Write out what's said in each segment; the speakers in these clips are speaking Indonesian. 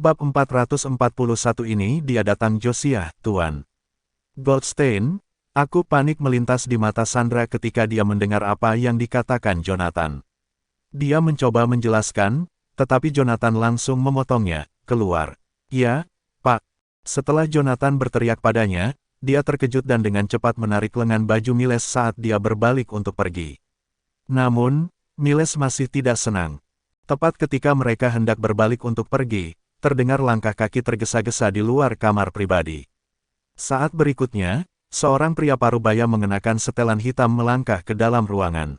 Bab 441 ini dia datang Josiah, Tuan Goldstein. Aku panik melintas di mata Sandra ketika dia mendengar apa yang dikatakan Jonathan. Dia mencoba menjelaskan, tetapi Jonathan langsung memotongnya, keluar. Ya, Pak. Setelah Jonathan berteriak padanya, dia terkejut dan dengan cepat menarik lengan baju Miles saat dia berbalik untuk pergi. Namun, Miles masih tidak senang. Tepat ketika mereka hendak berbalik untuk pergi, terdengar langkah kaki tergesa-gesa di luar kamar pribadi. Saat berikutnya, seorang pria parubaya mengenakan setelan hitam melangkah ke dalam ruangan.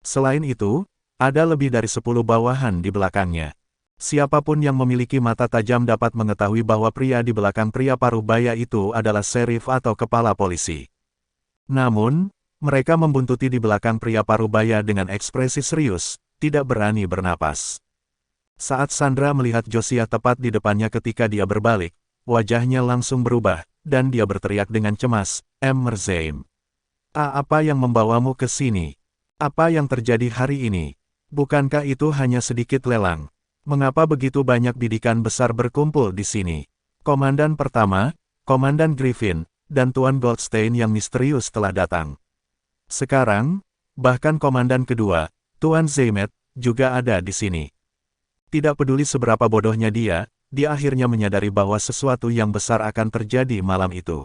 Selain itu, ada lebih dari 10 bawahan di belakangnya. Siapapun yang memiliki mata tajam dapat mengetahui bahwa pria di belakang pria parubaya itu adalah serif atau kepala polisi. Namun, mereka membuntuti di belakang pria parubaya dengan ekspresi serius, tidak berani bernapas. Saat Sandra melihat Josiah tepat di depannya ketika dia berbalik, wajahnya langsung berubah, dan dia berteriak dengan cemas, Merzheim. Apa yang membawamu ke sini? Apa yang terjadi hari ini? Bukankah itu hanya sedikit lelang? Mengapa begitu banyak bidikan besar berkumpul di sini? Komandan pertama, Komandan Griffin, dan Tuan Goldstein yang misterius telah datang. Sekarang, bahkan Komandan kedua, Tuan Zemet, juga ada di sini. Tidak peduli seberapa bodohnya dia akhirnya menyadari bahwa sesuatu yang besar akan terjadi malam itu.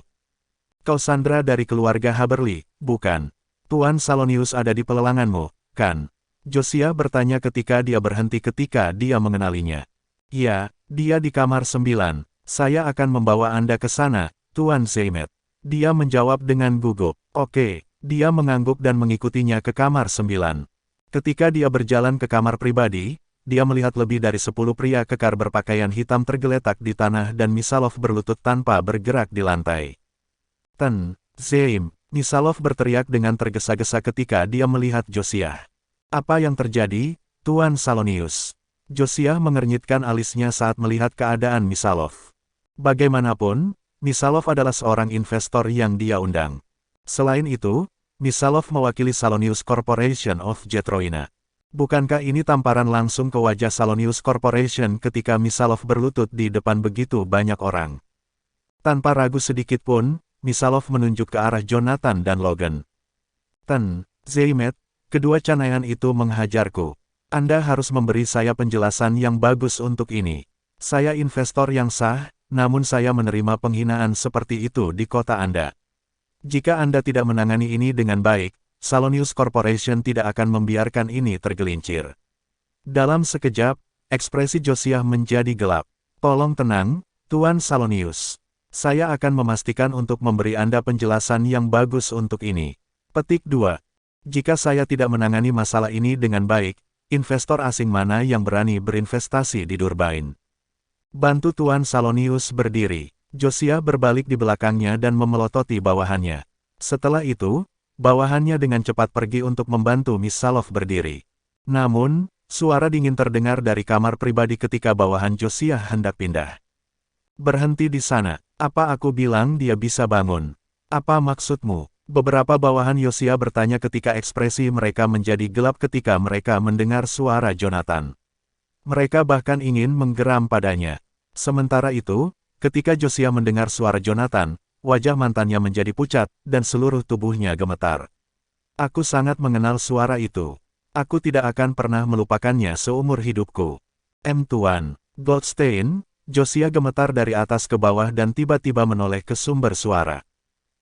Kau Sandra dari keluarga Haberly, bukan? Tuan Salonius ada di pelelanganmu, kan? Josiah bertanya ketika dia berhenti ketika dia mengenalinya. Ya, dia di kamar 9. Saya akan membawa Anda ke sana, Tuan Zemet. Dia menjawab dengan gugup. Oke, dia mengangguk dan mengikutinya ke kamar 9. Ketika dia berjalan ke kamar pribadi, dia melihat lebih dari 10 pria kekar berpakaian hitam tergeletak di tanah dan Misalov berlutut tanpa bergerak di lantai. Zeim, Misalov berteriak dengan tergesa-gesa ketika dia melihat Josiah. Apa yang terjadi, Tuan Salonius? Josiah mengernyitkan alisnya saat melihat keadaan Misalov. Bagaimanapun, Misalov adalah seorang investor yang dia undang. Selain itu, Misalov mewakili Salonius Corporation of Jetroina. Bukankah ini tamparan langsung ke wajah Salonius Corporation ketika Misalov berlutut di depan begitu banyak orang? Tanpa ragu sedikit pun, Misalov menunjuk ke arah Jonathan dan Logan. Zeimet, kedua canayan itu menghajarku. Anda harus memberi saya penjelasan yang bagus untuk ini. Saya investor yang sah, namun saya menerima penghinaan seperti itu di kota Anda. Jika Anda tidak menangani ini dengan baik, Salonius Corporation tidak akan membiarkan ini tergelincir. Dalam sekejap, ekspresi Josiah menjadi gelap. Tolong tenang, Tuan Salonius. Saya akan memastikan untuk memberi Anda penjelasan yang bagus untuk ini. Petik 2. Jika saya tidak menangani masalah ini dengan baik, investor asing mana yang berani berinvestasi di Durbain? Bantu Tuan Salonius berdiri. Josiah berbalik di belakangnya dan memelototi bawahannya. Setelah itu, bawahannya dengan cepat pergi untuk membantu Misalov berdiri. Namun, suara dingin terdengar dari kamar pribadi ketika bawahan Josiah hendak pindah. Berhenti di sana. Apa aku bilang dia bisa bangun? Apa maksudmu? Beberapa bawahan Josiah bertanya ketika ekspresi mereka menjadi gelap ketika mereka mendengar suara Jonathan. Mereka bahkan ingin menggeram padanya. Sementara itu, ketika Josiah mendengar suara Jonathan, wajah mantannya menjadi pucat, dan seluruh tubuhnya gemetar. Aku sangat mengenal suara itu. Aku tidak akan pernah melupakannya seumur hidupku. Tuan Goldstein, Josiah gemetar dari atas ke bawah dan tiba-tiba menoleh ke sumber suara.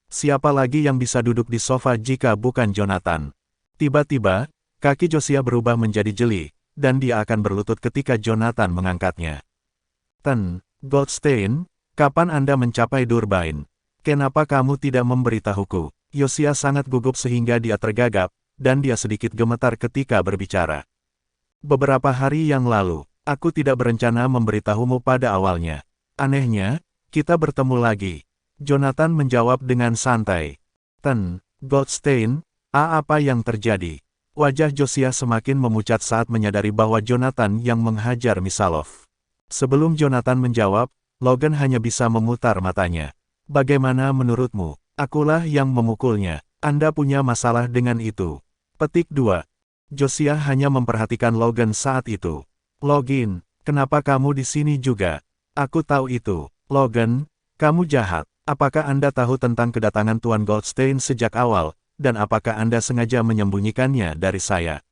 Siapa lagi yang bisa duduk di sofa jika bukan Jonathan? Tiba-tiba, kaki Josiah berubah menjadi jeli, dan dia akan berlutut ketika Jonathan mengangkatnya. Goldstein, kapan Anda mencapai Durbain? Kenapa kamu tidak memberitahuku? Josiah sangat gugup sehingga dia tergagap, dan dia sedikit gemetar ketika berbicara. Beberapa hari yang lalu, aku tidak berencana memberitahumu pada awalnya. Anehnya, kita bertemu lagi. Jonathan menjawab dengan santai. Goldstein, apa yang terjadi? Wajah Josiah semakin memucat saat menyadari bahwa Jonathan yang menghajar Misalov. Sebelum Jonathan menjawab, Logan hanya bisa memutar matanya. Bagaimana menurutmu? Akulah yang memukulnya. Anda punya masalah dengan itu. Petik 2. Josiah hanya memperhatikan Logan saat itu. Logan, kenapa kamu di sini juga? Aku tahu itu. Logan, kamu jahat. Apakah Anda tahu tentang kedatangan Tuan Goldstein sejak awal, dan apakah Anda sengaja menyembunyikannya dari saya?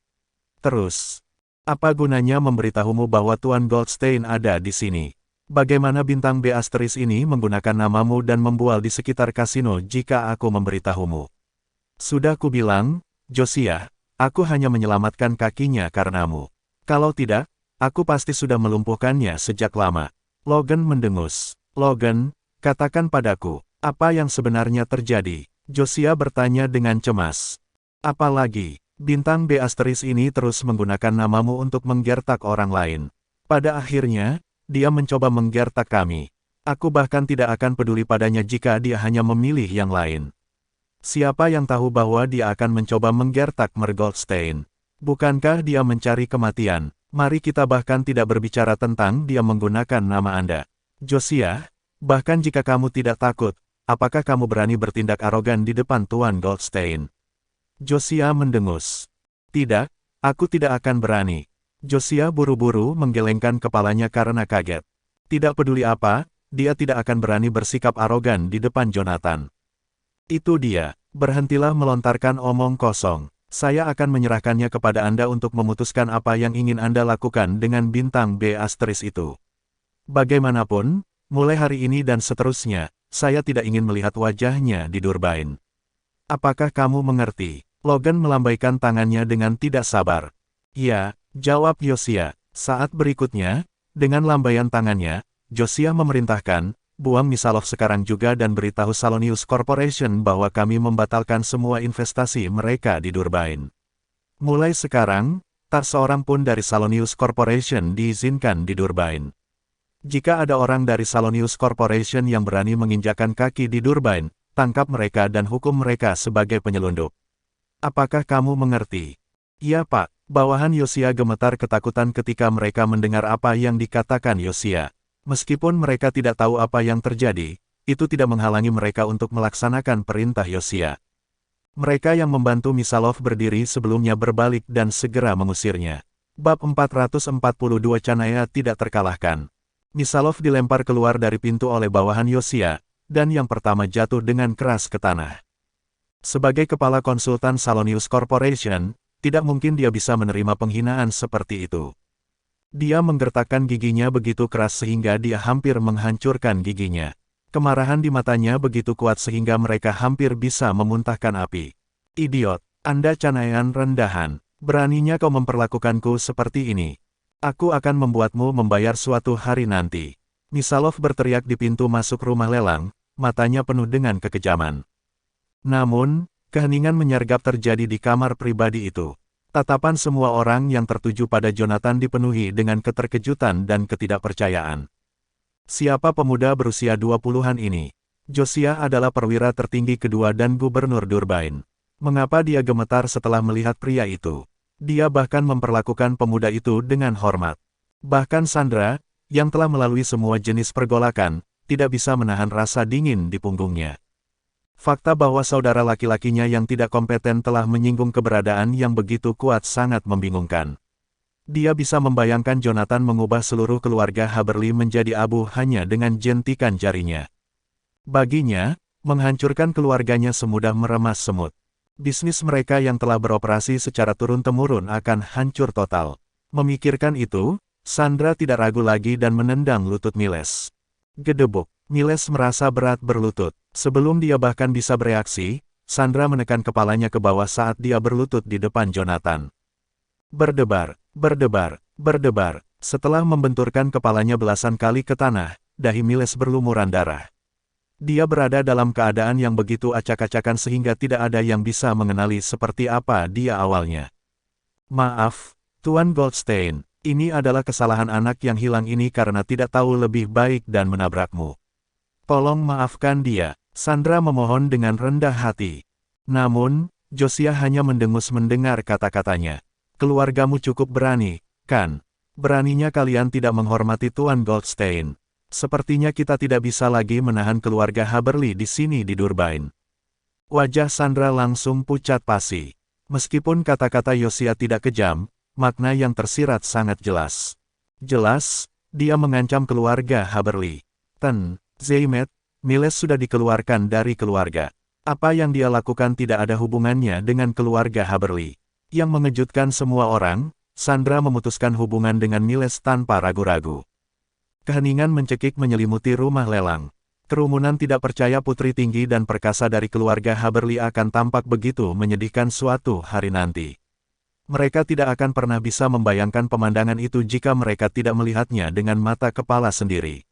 Terus, apa gunanya memberitahumu bahwa Tuan Goldstein ada di sini? Bagaimana bintang B asteris ini menggunakan namamu dan membual di sekitar kasino jika aku memberitahumu? Sudah kubilang, Josiah, aku hanya menyelamatkan kakinya karenamu. Kalau tidak, aku pasti sudah melumpuhkannya sejak lama. Logan mendengus. Logan, katakan padaku, apa yang sebenarnya terjadi? Josiah bertanya dengan cemas. Apalagi, bintang B asteris ini terus menggunakan namamu untuk menggertak orang lain. Pada akhirnya, dia mencoba menggertak kami. Aku bahkan tidak akan peduli padanya jika dia hanya memilih yang lain. Siapa yang tahu bahwa dia akan mencoba menggertak Mer Goldstein? Bukankah dia mencari kematian? Mari kita bahkan tidak berbicara tentang dia menggunakan nama Anda. Josiah, bahkan jika kamu tidak takut, apakah kamu berani bertindak arogan di depan Tuan Goldstein? Josiah mendengus. Tidak, aku tidak akan berani. Josiah buru-buru menggelengkan kepalanya karena kaget. Tidak peduli apa, dia tidak akan berani bersikap arogan di depan Jonathan. Itu dia. Berhentilah melontarkan omong kosong. Saya akan menyerahkannya kepada Anda untuk memutuskan apa yang ingin Anda lakukan dengan bintang B asteris itu. Bagaimanapun, mulai hari ini dan seterusnya, saya tidak ingin melihat wajahnya di Durbain. Apakah kamu mengerti? Logan melambaikan tangannya dengan tidak sabar. Ya, jawab Josiah. Saat berikutnya, dengan lambaian tangannya, Josiah memerintahkan, buang Misalov sekarang juga dan beritahu Salonius Corporation bahwa kami membatalkan semua investasi mereka di Durbain. Mulai sekarang, tak seorang pun dari Salonius Corporation diizinkan di Durbain. Jika ada orang dari Salonius Corporation yang berani menginjakan kaki di Durbain, tangkap mereka dan hukum mereka sebagai penyelundup. Apakah kamu mengerti? Iya Pak. Bawahan Josiah gemetar ketakutan ketika mereka mendengar apa yang dikatakan Josiah. Meskipun mereka tidak tahu apa yang terjadi, itu tidak menghalangi mereka untuk melaksanakan perintah Josiah. Mereka yang membantu Misalov berdiri sebelumnya berbalik dan segera mengusirnya. Bab 442 Canaya tidak terkalahkan. Misalov dilempar keluar dari pintu oleh bawahan Josiah, dan yang pertama jatuh dengan keras ke tanah. Sebagai kepala konsultan Salonius Corporation, tidak mungkin dia bisa menerima penghinaan seperti itu. Dia menggertakkan giginya begitu keras sehingga dia hampir menghancurkan giginya. Kemarahan di matanya begitu kuat sehingga mereka hampir bisa memuntahkan api. Idiot, Anda canayan rendahan. Beraninya kau memperlakukanku seperti ini. Aku akan membuatmu membayar suatu hari nanti. Misalov berteriak di pintu masuk rumah lelang, matanya penuh dengan kekejaman. Namun, keheningan menyergap terjadi di kamar pribadi itu. Tatapan semua orang yang tertuju pada Jonathan dipenuhi dengan keterkejutan dan ketidakpercayaan. Siapa pemuda berusia 20-an ini? Josiah adalah perwira tertinggi kedua dan gubernur Durbain. Mengapa dia gemetar setelah melihat pria itu? Dia bahkan memperlakukan pemuda itu dengan hormat. Bahkan Sandra, yang telah melalui semua jenis pergolakan, tidak bisa menahan rasa dingin di punggungnya. Fakta bahwa saudara laki-lakinya yang tidak kompeten telah menyinggung keberadaan yang begitu kuat sangat membingungkan. Dia bisa membayangkan Jonathan mengubah seluruh keluarga Haberly menjadi abu hanya dengan jentikan jarinya. Baginya, menghancurkan keluarganya semudah meremas semut. Bisnis mereka yang telah beroperasi secara turun-temurun akan hancur total. Memikirkan itu, Sandra tidak ragu lagi dan menendang lutut Miles. Gedebuk. Miles merasa berat berlutut. Sebelum dia bahkan bisa bereaksi, Sandra menekan kepalanya ke bawah saat dia berlutut di depan Jonathan. Berdebar, berdebar, berdebar. Setelah membenturkan kepalanya belasan kali ke tanah, dahi Miles berlumuran darah. Dia berada dalam keadaan yang begitu acak-acakan sehingga tidak ada yang bisa mengenali seperti apa dia awalnya. Maaf, Tuan Goldstein, ini adalah kesalahan anak yang hilang ini karena tidak tahu lebih baik dan menabrakmu. Tolong maafkan dia, Sandra memohon dengan rendah hati. Namun, Josiah hanya mendengus mendengar kata-katanya. Keluargamu cukup berani, kan? Beraninya kalian tidak menghormati Tuan Goldstein. Sepertinya kita tidak bisa lagi menahan keluarga Haberly di sini di Durbain. Wajah Sandra langsung pucat pasi. Meskipun kata-kata Josiah tidak kejam, makna yang tersirat sangat jelas. Jelas, Dia mengancam keluarga Haberly. Zeimet, Miles sudah dikeluarkan dari keluarga. Apa yang dia lakukan tidak ada hubungannya dengan keluarga Haberly. Yang mengejutkan semua orang, Sandra memutuskan hubungan dengan Miles tanpa ragu-ragu. Keheningan mencekik menyelimuti rumah lelang. Kerumunan tidak percaya putri tinggi dan perkasa dari keluarga Haberly akan tampak begitu menyedihkan suatu hari nanti. Mereka tidak akan pernah bisa membayangkan pemandangan itu jika mereka tidak melihatnya dengan mata kepala sendiri.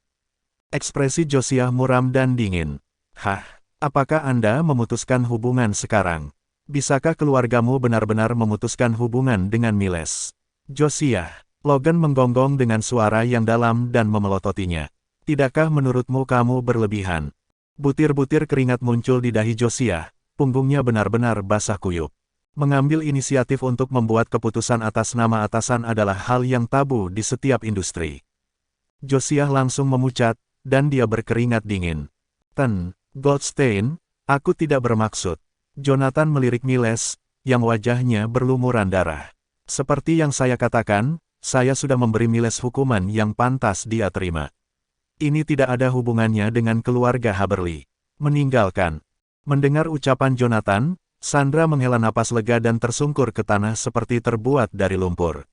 Ekspresi Josiah muram dan dingin. Apakah Anda memutuskan hubungan sekarang? Bisakah keluargamu benar-benar memutuskan hubungan dengan Miles? Josiah, Logan menggonggong dengan suara yang dalam dan memelototinya. Tidakkah menurutmu kamu berlebihan? Butir-butir keringat muncul di dahi Josiah, punggungnya benar-benar basah kuyup. Mengambil inisiatif untuk membuat keputusan atas nama atasan adalah hal yang tabu di setiap industri. Josiah langsung memucat, dan dia berkeringat dingin. Goldstein, aku tidak bermaksud. Jonathan melirik Miles, yang wajahnya berlumuran darah. Seperti yang saya katakan, saya sudah memberi Miles hukuman yang pantas dia terima. Ini tidak ada hubungannya dengan keluarga Haberly. Meninggalkan. Mendengar ucapan Jonathan, Sandra menghela napas lega dan tersungkur ke tanah seperti terbuat dari lumpur.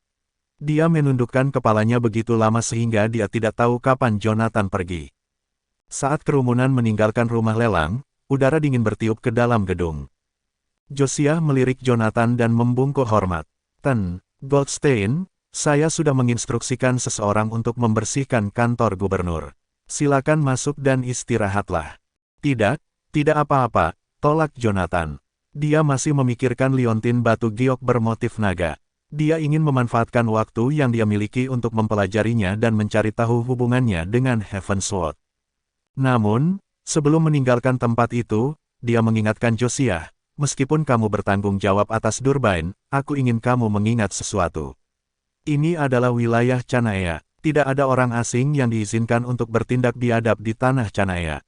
Dia menundukkan kepalanya begitu lama sehingga dia tidak tahu kapan Jonathan pergi. Saat kerumunan meninggalkan rumah lelang, udara dingin bertiup ke dalam gedung. Josiah melirik Jonathan dan membungkuk hormat. Goldstein, saya sudah menginstruksikan seseorang untuk membersihkan kantor gubernur. Silakan masuk dan istirahatlah. Tidak apa-apa, tolak Jonathan. Dia masih memikirkan liontin batu giok bermotif naga. Dia ingin memanfaatkan waktu yang dia miliki untuk mempelajarinya dan mencari tahu hubungannya dengan Heavensward. Namun, sebelum meninggalkan tempat itu, dia mengingatkan Josiah, meskipun kamu bertanggung jawab atas Durbain, aku ingin kamu mengingat sesuatu. Ini adalah wilayah Canaya. Tidak ada orang asing yang diizinkan untuk bertindak biadab di tanah Canaya.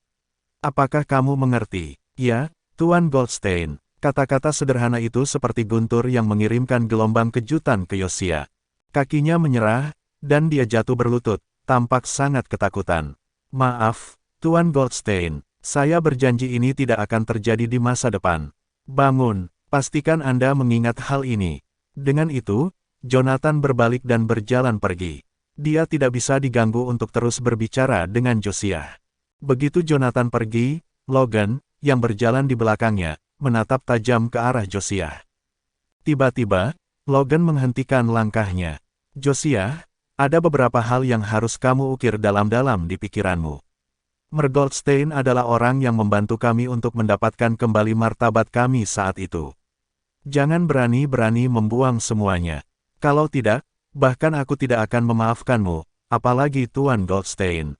Apakah kamu mengerti? Ya, Tuan Goldstein. Kata-kata sederhana itu seperti guntur yang mengirimkan gelombang kejutan ke Josiah. Kakinya menyerah, dan dia jatuh berlutut, tampak sangat ketakutan. Maaf, Tuan Goldstein, saya berjanji ini tidak akan terjadi di masa depan. Bangun, pastikan Anda mengingat hal ini. Dengan itu, Jonathan berbalik dan berjalan pergi. Dia tidak bisa diganggu untuk terus berbicara dengan Josiah. Begitu Jonathan pergi, Logan, yang berjalan di belakangnya, menatap tajam ke arah Josiah. Tiba-tiba, Logan menghentikan langkahnya. Josiah, ada beberapa hal yang harus kamu ukir dalam-dalam di pikiranmu. Goldstein adalah orang yang membantu kami untuk mendapatkan kembali martabat kami saat itu. Jangan berani-berani membuang semuanya. Kalau tidak, bahkan aku tidak akan memaafkanmu, apalagi Tuan Goldstein.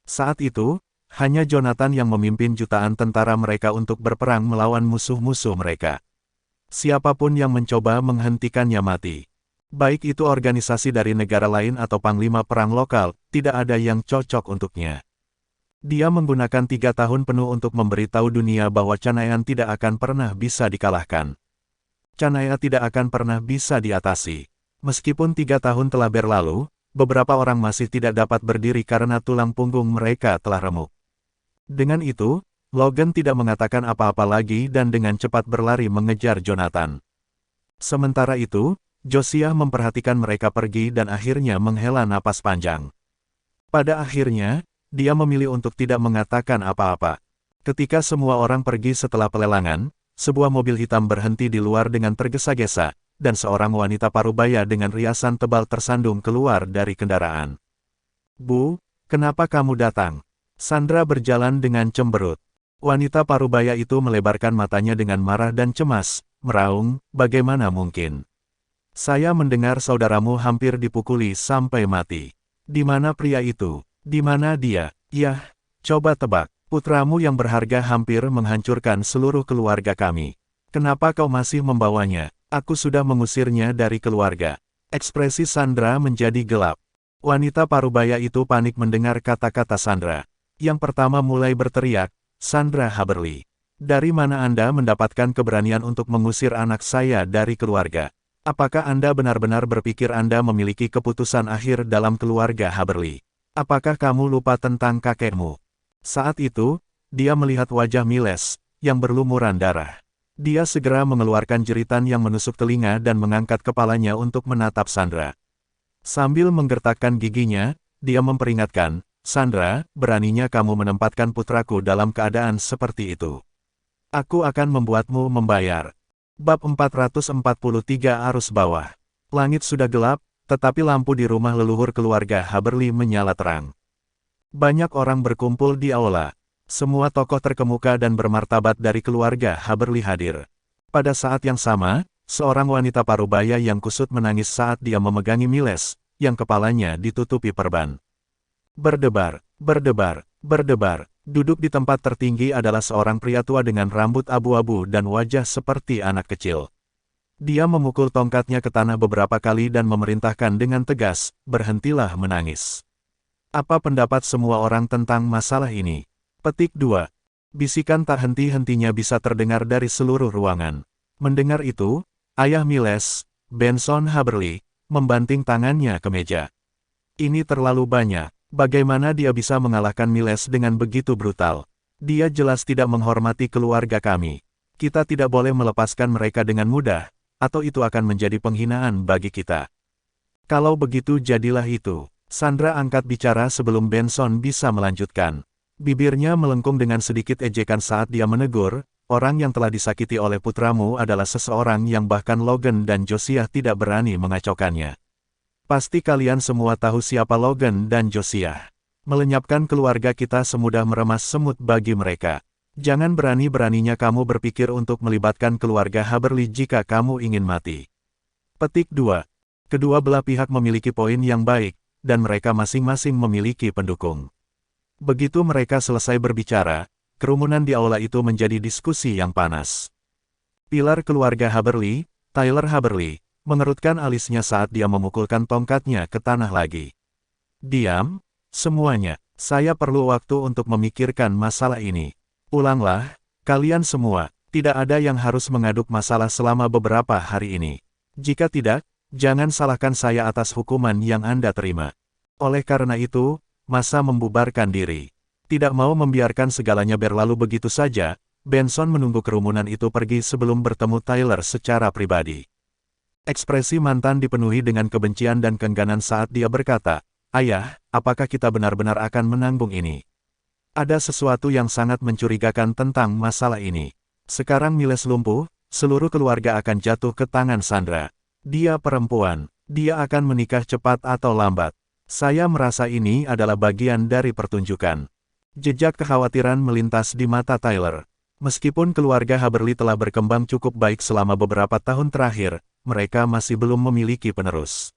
Saat itu, hanya Jonathan yang memimpin jutaan tentara mereka untuk berperang melawan musuh-musuh mereka. Siapapun yang mencoba menghentikannya mati. Baik itu organisasi dari negara lain atau panglima perang lokal, tidak ada yang cocok untuknya. Dia menggunakan 3 tahun penuh untuk memberitahu dunia bahwa Canayan tidak akan pernah bisa dikalahkan. Canaya tidak akan pernah bisa diatasi. Meskipun 3 tahun telah berlalu, beberapa orang masih tidak dapat berdiri karena tulang punggung mereka telah remuk. Dengan itu, Logan tidak mengatakan apa-apa lagi dan dengan cepat berlari mengejar Jonathan. Sementara itu, Josiah memperhatikan mereka pergi dan akhirnya menghela napas panjang. Pada akhirnya, dia memilih untuk tidak mengatakan apa-apa. Ketika semua orang pergi setelah pelelangan, sebuah mobil hitam berhenti di luar dengan tergesa-gesa, dan seorang wanita parubaya dengan riasan tebal tersandung keluar dari kendaraan. Bu, kenapa kamu datang? Sandra berjalan dengan cemberut. Wanita parubaya itu melebarkan matanya dengan marah dan cemas, meraung, bagaimana mungkin? Saya mendengar saudaramu hampir dipukuli sampai mati. Di mana pria itu? Di mana dia? Yah, coba tebak. Putramu yang berharga hampir menghancurkan seluruh keluarga kami. Kenapa kau masih membawanya? Aku sudah mengusirnya dari keluarga. Ekspresi Sandra menjadi gelap. Wanita parubaya itu panik mendengar kata-kata Sandra. Yang pertama mulai berteriak, Sandra Haberly. Dari mana Anda mendapatkan keberanian untuk mengusir anak saya dari keluarga? Apakah Anda benar-benar berpikir Anda memiliki keputusan akhir dalam keluarga Haberly? Apakah kamu lupa tentang kakekmu? Saat itu, dia melihat wajah Miles, yang berlumuran darah. Dia segera mengeluarkan jeritan yang menusuk telinga dan mengangkat kepalanya untuk menatap Sandra. Sambil menggertakkan giginya, dia memperingatkan, "Sandra, beraninya kamu menempatkan putraku dalam keadaan seperti itu. Aku akan membuatmu membayar." Bab 443 Arus Bawah. Langit sudah gelap, tetapi lampu di rumah leluhur keluarga Haberly menyala terang. Banyak orang berkumpul di aula. Semua tokoh terkemuka dan bermartabat dari keluarga Haberly hadir. Pada saat yang sama, seorang wanita parubaya yang kusut menangis saat dia memegangi Miles, yang kepalanya ditutupi perban. Berdebar, berdebar, berdebar. Duduk di tempat tertinggi adalah seorang pria tua dengan rambut abu-abu dan wajah seperti anak kecil. Dia memukul tongkatnya ke tanah beberapa kali dan memerintahkan dengan tegas, "Berhentilah menangis." Apa pendapat semua orang tentang masalah ini? Petik 2. Bisikan tak henti-hentinya bisa terdengar dari seluruh ruangan. Mendengar itu, ayah Miles, Benson Haberly, membanting tangannya ke meja. Ini terlalu banyak. Bagaimana dia bisa mengalahkan Miles dengan begitu brutal? Dia jelas tidak menghormati keluarga kami. Kita tidak boleh melepaskan mereka dengan mudah, atau itu akan menjadi penghinaan bagi kita. Kalau begitu jadilah itu. Sandra angkat bicara sebelum Benson bisa melanjutkan. Bibirnya melengkung dengan sedikit ejekan saat dia menegur, "Orang yang telah disakiti oleh putramu adalah seseorang yang bahkan Logan dan Josiah tidak berani mengacaukannya. Pasti kalian semua tahu siapa Logan dan Josiah. Melenyapkan keluarga kita semudah meremas semut bagi mereka. Jangan berani-beraninya kamu berpikir untuk melibatkan keluarga Haberly jika kamu ingin mati." Petik 2. Kedua belah pihak memiliki poin yang baik, dan mereka masing-masing memiliki pendukung. Begitu mereka selesai berbicara, kerumunan di aula itu menjadi diskusi yang panas. Pilar keluarga Haberly, Tyler Haberly, mengerutkan alisnya saat dia memukulkan tongkatnya ke tanah lagi. "Diam, semuanya. Saya perlu waktu untuk memikirkan masalah ini. Ulanglah, kalian semua. Tidak ada yang harus mengaduk masalah selama beberapa hari ini. Jika tidak, jangan salahkan saya atas hukuman yang Anda terima. Oleh karena itu, masa membubarkan diri." Tidak mau membiarkan segalanya berlalu begitu saja, Benson menunggu kerumunan itu pergi sebelum bertemu Tyler secara pribadi. Ekspresi mantan dipenuhi dengan kebencian dan keengganan saat dia berkata, "Ayah, apakah kita benar-benar akan menanggung ini? Ada sesuatu yang sangat mencurigakan tentang masalah ini. Sekarang Miles lumpuh, seluruh keluarga akan jatuh ke tangan Sandra. Dia perempuan, dia akan menikah cepat atau lambat. Saya merasa ini adalah bagian dari pertunjukan." Jejak kekhawatiran melintas di mata Tyler. Meskipun keluarga Haberly telah berkembang cukup baik selama beberapa tahun terakhir, mereka masih belum memiliki penerus.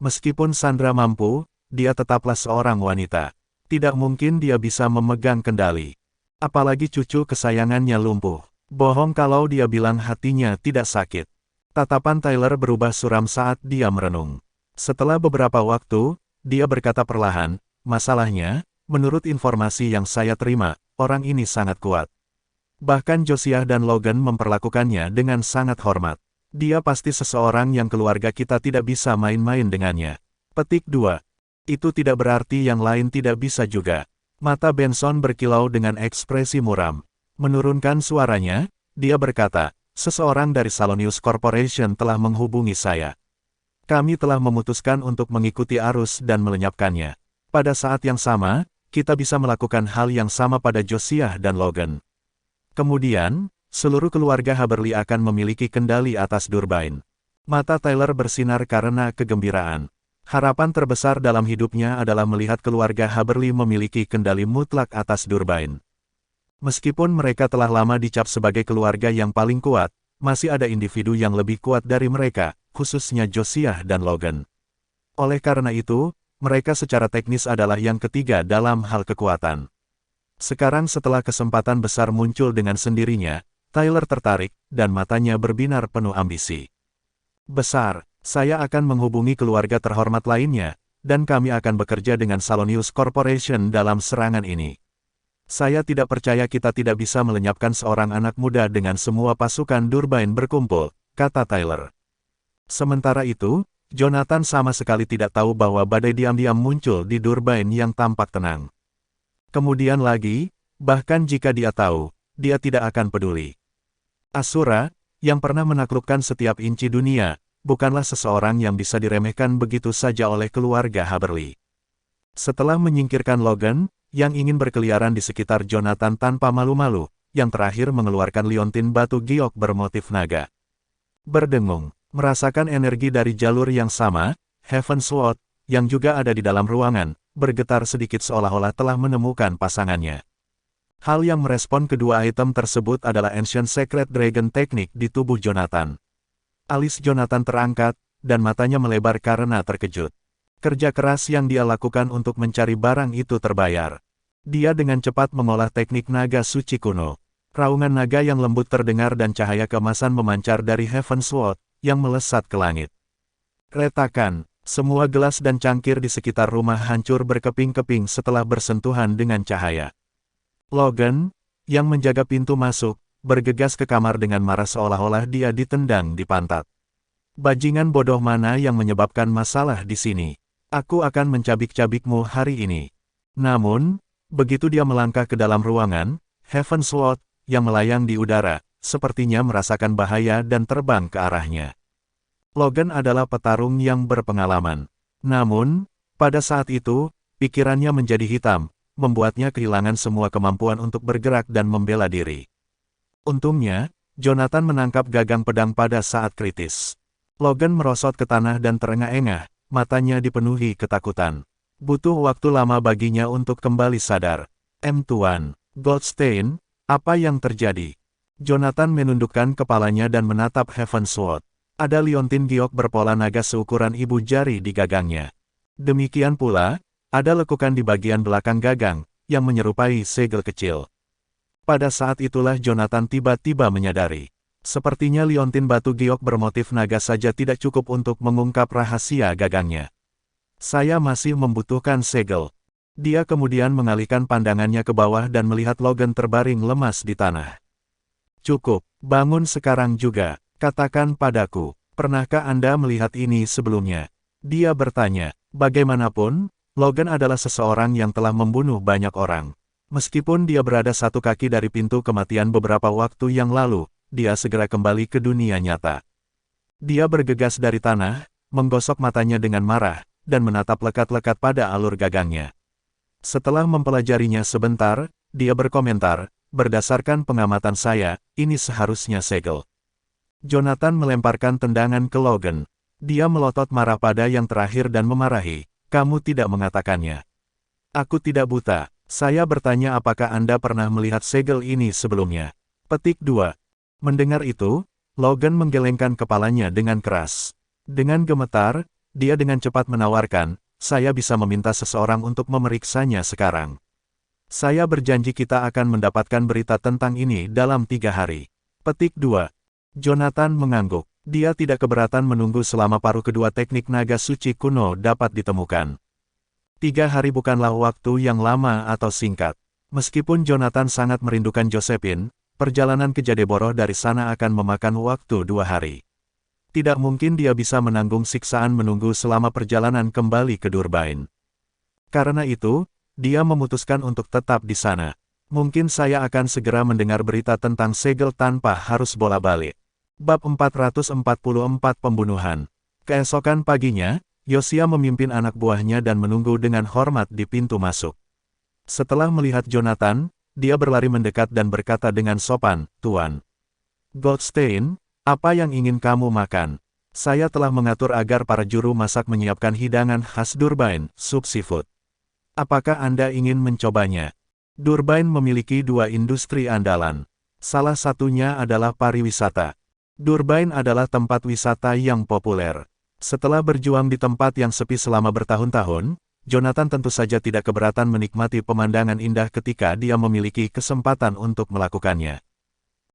Meskipun Sandra mampu, dia tetaplah seorang wanita. Tidak mungkin dia bisa memegang kendali. Apalagi cucu kesayangannya lumpuh. Bohong kalau dia bilang hatinya tidak sakit. Tatapan Tyler berubah suram saat dia merenung. Setelah beberapa waktu, dia berkata perlahan, "Masalahnya, menurut informasi yang saya terima, orang ini sangat kuat. Bahkan Josiah dan Logan memperlakukannya dengan sangat hormat. Dia pasti seseorang yang keluarga kita tidak bisa main-main dengannya." Petik 2. Itu tidak berarti yang lain tidak bisa juga. Mata Benson berkilau dengan ekspresi muram. Menurunkan suaranya, dia berkata, "Seseorang dari Salonius Corporation telah menghubungi saya. Kami telah memutuskan untuk mengikuti arus dan melenyapkannya. Pada saat yang sama, kita bisa melakukan hal yang sama pada Josiah dan Logan. Kemudian, seluruh keluarga Haberly akan memiliki kendali atas Durbine." Mata Tyler bersinar karena kegembiraan. Harapan terbesar dalam hidupnya adalah melihat keluarga Haberly memiliki kendali mutlak atas Durbine. Meskipun mereka telah lama dicap sebagai keluarga yang paling kuat, masih ada individu yang lebih kuat dari mereka, khususnya Josiah dan Logan. Oleh karena itu, mereka secara teknis adalah yang ketiga dalam hal kekuatan. Sekarang setelah kesempatan besar muncul dengan sendirinya, Tyler tertarik, dan matanya berbinar penuh ambisi. "Besar, saya akan menghubungi keluarga terhormat lainnya, dan kami akan bekerja dengan Salonius Corporation dalam serangan ini. Saya tidak percaya kita tidak bisa melenyapkan seorang anak muda dengan semua pasukan Durbine berkumpul," kata Tyler. Sementara itu, Jonathan sama sekali tidak tahu bahwa badai diam-diam muncul di Durbain yang tampak tenang. Kemudian lagi, bahkan jika dia tahu, dia tidak akan peduli. Asura, yang pernah menaklukkan setiap inci dunia, bukanlah seseorang yang bisa diremehkan begitu saja oleh keluarga Haberly. Setelah menyingkirkan Logan, yang ingin berkeliaran di sekitar Jonathan tanpa malu-malu, yang terakhir mengeluarkan liontin batu giok bermotif naga. Berdengung, merasakan energi dari jalur yang sama, Heaven's Sword, yang juga ada di dalam ruangan, bergetar sedikit seolah-olah telah menemukan pasangannya. Hal yang merespon kedua item tersebut adalah Ancient Secret Dragon Technique di tubuh Jonathan. Alis Jonathan terangkat, dan matanya melebar karena terkejut. Kerja keras yang dia lakukan untuk mencari barang itu terbayar. Dia dengan cepat mengolah teknik naga suci kuno. Raungan naga yang lembut terdengar dan cahaya keemasan memancar dari Heaven's Sword, yang melesat ke langit. Retakan, semua gelas dan cangkir di sekitar rumah hancur berkeping-keping setelah bersentuhan dengan cahaya. Logan, yang menjaga pintu masuk, bergegas ke kamar dengan marah seolah-olah dia ditendang di pantat. Bajingan bodoh mana yang menyebabkan masalah di sini? Aku akan mencabik-cabikmu hari ini. Namun, begitu dia melangkah ke dalam ruangan, Heaven's Sword, yang melayang di udara, sepertinya merasakan bahaya dan terbang ke arahnya. Logan adalah petarung yang berpengalaman. Namun, pada saat itu, pikirannya menjadi hitam, membuatnya kehilangan semua kemampuan untuk bergerak dan membela diri. Untungnya, Jonathan menangkap gagang pedang pada saat kritis. Logan merosot ke tanah dan terengah-engah, matanya dipenuhi ketakutan. Butuh waktu lama baginya untuk kembali sadar. Tuan Goldstein, apa yang terjadi? Jonathan menundukkan kepalanya dan menatap Heaven's Sword. Ada liontin giok berpola naga seukuran ibu jari di gagangnya. Demikian pula, ada lekukan di bagian belakang gagang, yang menyerupai segel kecil. Pada saat itulah Jonathan tiba-tiba menyadari. Sepertinya liontin batu giok bermotif naga saja tidak cukup untuk mengungkap rahasia gagangnya. Saya masih membutuhkan segel. Dia kemudian mengalihkan pandangannya ke bawah dan melihat Logan terbaring lemas di tanah. Cukup, bangun sekarang juga, katakan padaku, pernahkah Anda melihat ini sebelumnya? Dia bertanya. Bagaimanapun, Logan adalah seseorang yang telah membunuh banyak orang. Meskipun dia berada satu kaki dari pintu kematian beberapa waktu yang lalu, dia segera kembali ke dunia nyata. Dia bergegas dari tanah, menggosok matanya dengan marah, dan menatap lekat-lekat pada alur gagangnya. Setelah mempelajarinya sebentar, dia berkomentar, berdasarkan pengamatan saya, ini seharusnya segel. Jonathan melemparkan tendangan ke Logan. Dia melotot marah pada yang terakhir dan memarahi. Kamu tidak mengatakannya. Aku tidak buta. Saya bertanya apakah Anda pernah melihat segel ini sebelumnya. Petik 2. Mendengar itu, Logan menggelengkan kepalanya dengan keras. Dengan gemetar, dia dengan cepat menawarkan, saya bisa meminta seseorang untuk memeriksanya sekarang. Saya berjanji kita akan mendapatkan berita tentang ini dalam 3 hari. Petik 2. Jonathan mengangguk. Dia tidak keberatan menunggu selama paruh kedua teknik naga suci kuno dapat ditemukan. 3 hari bukanlah waktu yang lama atau singkat. Meskipun Jonathan sangat merindukan Josephine, perjalanan ke Jadeboroh dari sana akan memakan waktu 2 hari. Tidak mungkin dia bisa menanggung siksaan menunggu selama perjalanan kembali ke Durbain. Karena itu, dia memutuskan untuk tetap di sana. Mungkin saya akan segera mendengar berita tentang segel tanpa harus bolak-balik. Bab 444 Pembunuhan. Keesokan paginya, Yosia memimpin anak buahnya dan menunggu dengan hormat di pintu masuk. Setelah melihat Jonathan, dia berlari mendekat dan berkata dengan sopan, Tuan Goldstein, apa yang ingin kamu makan? Saya telah mengatur agar para juru masak menyiapkan hidangan khas Durbain, sup seafood. Apakah Anda ingin mencobanya? Durbain memiliki 2 industri andalan. Salah satunya adalah pariwisata. Durbain adalah tempat wisata yang populer. Setelah berjuang di tempat yang sepi selama bertahun-tahun, Jonathan tentu saja tidak keberatan menikmati pemandangan indah ketika dia memiliki kesempatan untuk melakukannya.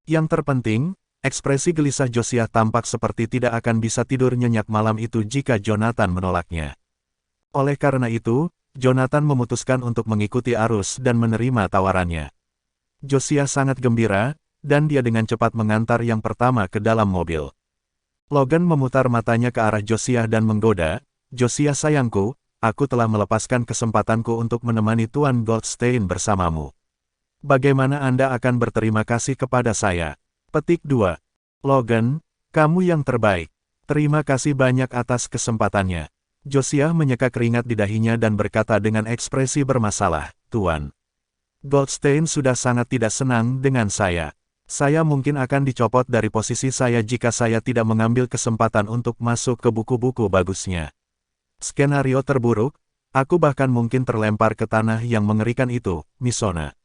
Yang terpenting, ekspresi gelisah Josiah tampak seperti tidak akan bisa tidur nyenyak malam itu jika Jonathan menolaknya. Oleh karena itu, Jonathan memutuskan untuk mengikuti arus dan menerima tawarannya. Josiah sangat gembira, dan dia dengan cepat mengantar yang pertama ke dalam mobil. Logan memutar matanya ke arah Josiah dan menggoda, "Josiah sayangku, aku telah melepaskan kesempatanku untuk menemani Tuan Goldstein bersamamu. Bagaimana Anda akan berterima kasih kepada saya?" Petik 2. Logan, kamu yang terbaik. Terima kasih banyak atas kesempatannya. Josiah menyeka keringat di dahinya dan berkata dengan ekspresi bermasalah, "Tuan Goldstein sudah sangat tidak senang dengan saya. Saya mungkin akan dicopot dari posisi saya jika saya tidak mengambil kesempatan untuk masuk ke buku-buku bagusnya. Skenario terburuk, aku bahkan mungkin terlempar ke tanah yang mengerikan itu, Misona."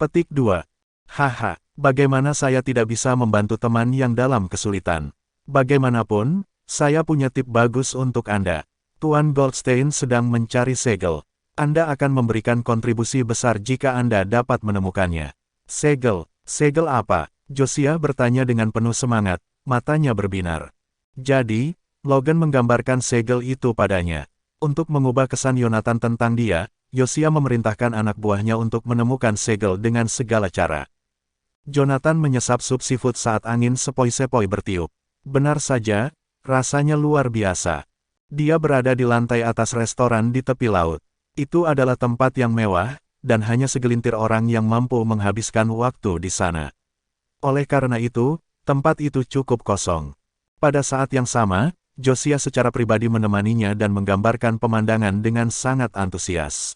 Petik 2. Haha, bagaimana saya tidak bisa membantu teman yang dalam kesulitan? Bagaimanapun, saya punya tip bagus untuk Anda. Tuan Goldstein sedang mencari segel. Anda akan memberikan kontribusi besar jika Anda dapat menemukannya. Segel? Segel apa? Josiah bertanya dengan penuh semangat, matanya berbinar. Jadi, Logan menggambarkan segel itu padanya. Untuk mengubah kesan Yonatan tentang dia, Josiah memerintahkan anak buahnya untuk menemukan segel dengan segala cara. Jonathan menyesap sup seafood saat angin sepoi-sepoi bertiup. Benar saja, rasanya luar biasa. Dia berada di lantai atas restoran di tepi laut. Itu adalah tempat yang mewah, dan hanya segelintir orang yang mampu menghabiskan waktu di sana. Oleh karena itu, tempat itu cukup kosong. Pada saat yang sama, Josiah secara pribadi menemaninya dan menggambarkan pemandangan dengan sangat antusias.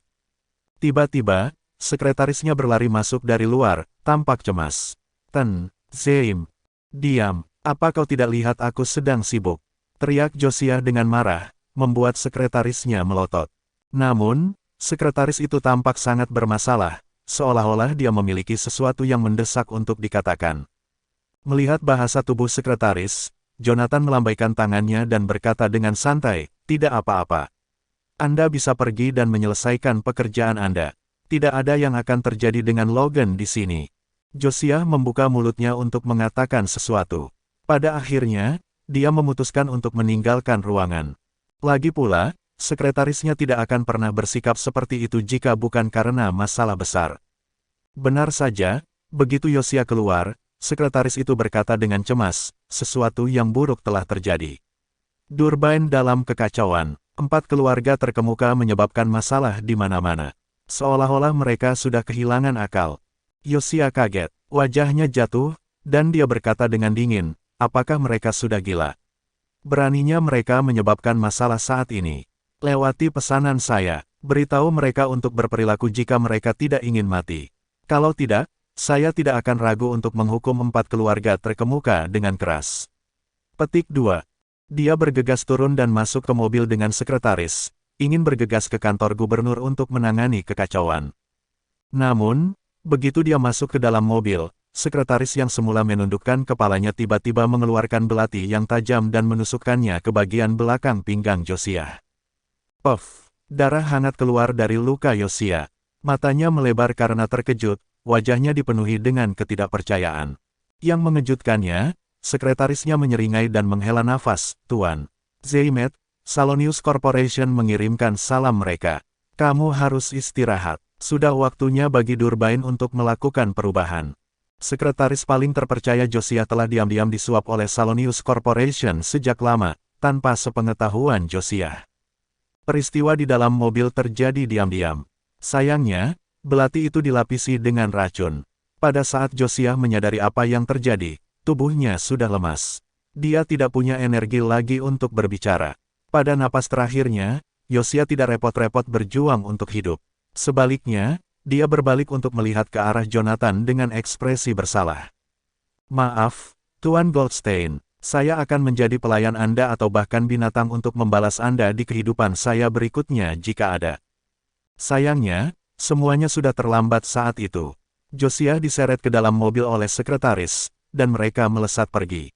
Tiba-tiba, sekretarisnya berlari masuk dari luar, tampak cemas. Zaim, diam, apa kau tidak lihat aku sedang sibuk?" teriak Josiah dengan marah, membuat sekretarisnya melotot. Namun, sekretaris itu tampak sangat bermasalah, seolah-olah dia memiliki sesuatu yang mendesak untuk dikatakan. Melihat bahasa tubuh sekretaris, Jonathan melambaikan tangannya dan berkata dengan santai, "Tidak apa-apa. Anda bisa pergi dan menyelesaikan pekerjaan Anda. Tidak ada yang akan terjadi dengan Logan di sini." Josiah membuka mulutnya untuk mengatakan sesuatu. Pada akhirnya, dia memutuskan untuk meninggalkan ruangan. Lagi pula, sekretarisnya tidak akan pernah bersikap seperti itu jika bukan karena masalah besar. Benar saja, begitu Josiah keluar, sekretaris itu berkata dengan cemas, sesuatu yang buruk telah terjadi. Durbain dalam kekacauan, 4 keluarga terkemuka menyebabkan masalah di mana-mana. Seolah-olah mereka sudah kehilangan akal. Josiah kaget, wajahnya jatuh, dan dia berkata dengan dingin, apakah mereka sudah gila? Beraninya mereka menyebabkan masalah saat ini. Lewati pesanan saya, beritahu mereka untuk berperilaku jika mereka tidak ingin mati. Kalau tidak, saya tidak akan ragu untuk menghukum 4 keluarga terkemuka dengan keras. Petik 2. Dia bergegas turun dan masuk ke mobil dengan sekretaris, ingin bergegas ke kantor gubernur untuk menangani kekacauan. Namun, begitu dia masuk ke dalam mobil, sekretaris yang semula menundukkan kepalanya tiba-tiba mengeluarkan belati yang tajam dan menusukkannya ke bagian belakang pinggang Josiah. Puff, darah hangat keluar dari luka Josiah. Matanya melebar karena terkejut, wajahnya dipenuhi dengan ketidakpercayaan. Yang mengejutkannya, sekretarisnya menyeringai dan menghela nafas, "Tuan Zaimet, Salonius Corporation mengirimkan salam mereka. Kamu harus istirahat. Sudah waktunya bagi Durbain untuk melakukan perubahan." Sekretaris paling terpercaya Josiah telah diam-diam disuap oleh Salonius Corporation sejak lama, tanpa sepengetahuan Josiah. Peristiwa di dalam mobil terjadi diam-diam. Sayangnya, belati itu dilapisi dengan racun. Pada saat Josiah menyadari apa yang terjadi, tubuhnya sudah lemas. Dia tidak punya energi lagi untuk berbicara. Pada napas terakhirnya, Josiah tidak repot-repot berjuang untuk hidup. Sebaliknya, dia berbalik untuk melihat ke arah Jonathan dengan ekspresi bersalah. "Maaf, Tuan Goldstein. Saya akan menjadi pelayan Anda atau bahkan binatang untuk membalas Anda di kehidupan saya berikutnya jika ada." Sayangnya, semuanya sudah terlambat saat itu. Josiah diseret ke dalam mobil oleh sekretaris, dan mereka melesat pergi.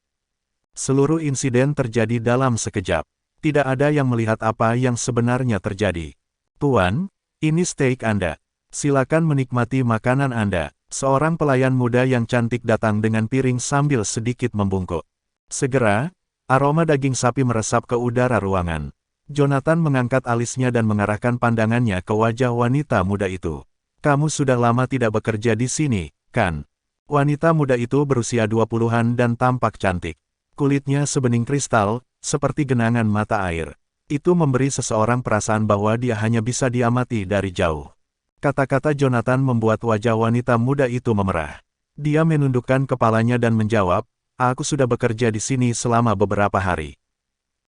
Seluruh insiden terjadi dalam sekejap. Tidak ada yang melihat apa yang sebenarnya terjadi. "Tuan, ini steak Anda. Silakan menikmati makanan Anda." Seorang pelayan muda yang cantik datang dengan piring sambil sedikit membungkuk. Segera, aroma daging sapi meresap ke udara ruangan. Jonathan mengangkat alisnya dan mengarahkan pandangannya ke wajah wanita muda itu. "Kamu sudah lama tidak bekerja di sini, kan?" Wanita muda itu berusia 20-an dan tampak cantik. Kulitnya sebening kristal, seperti genangan mata air. Itu memberi seseorang perasaan bahwa dia hanya bisa diamati dari jauh. Kata-kata Jonathan membuat wajah wanita muda itu memerah. Dia menundukkan kepalanya dan menjawab, "Aku sudah bekerja di sini selama beberapa hari."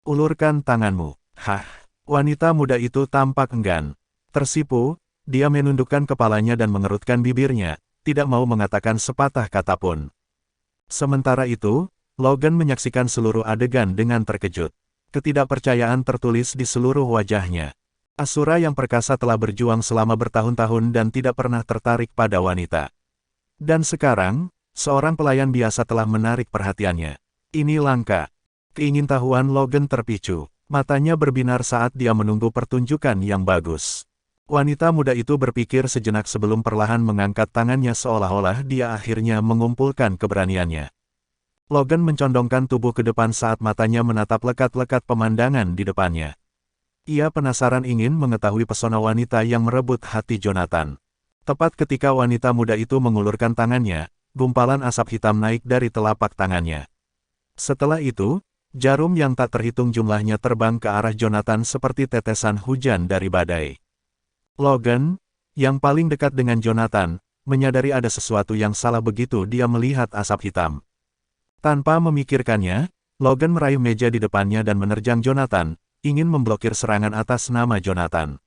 "Ulurkan tanganmu." Hah? Wanita muda itu tampak enggan. Tersipu, dia menundukkan kepalanya dan mengerutkan bibirnya, tidak mau mengatakan sepatah kata pun. Sementara itu, Logan menyaksikan seluruh adegan dengan terkejut. Ketidakpercayaan tertulis di seluruh wajahnya. Asura yang perkasa telah berjuang selama bertahun-tahun dan tidak pernah tertarik pada wanita. Dan sekarang, seorang pelayan biasa telah menarik perhatiannya. Ini langka. Keingintahuan Logan terpicu. Matanya berbinar saat dia menunggu pertunjukan yang bagus. Wanita muda itu berpikir sejenak sebelum perlahan mengangkat tangannya seolah-olah dia akhirnya mengumpulkan keberaniannya. Logan mencondongkan tubuh ke depan saat matanya menatap lekat-lekat pemandangan di depannya. Ia penasaran ingin mengetahui pesona wanita yang merebut hati Jonathan. Tepat ketika wanita muda itu mengulurkan tangannya, gumpalan asap hitam naik dari telapak tangannya. Setelah itu, jarum yang tak terhitung jumlahnya terbang ke arah Jonathan seperti tetesan hujan dari badai. Logan, yang paling dekat dengan Jonathan, menyadari ada sesuatu yang salah begitu dia melihat asap hitam. Tanpa memikirkannya, Logan meraih meja di depannya dan menerjang Jonathan, ingin memblokir serangan atas nama Jonathan.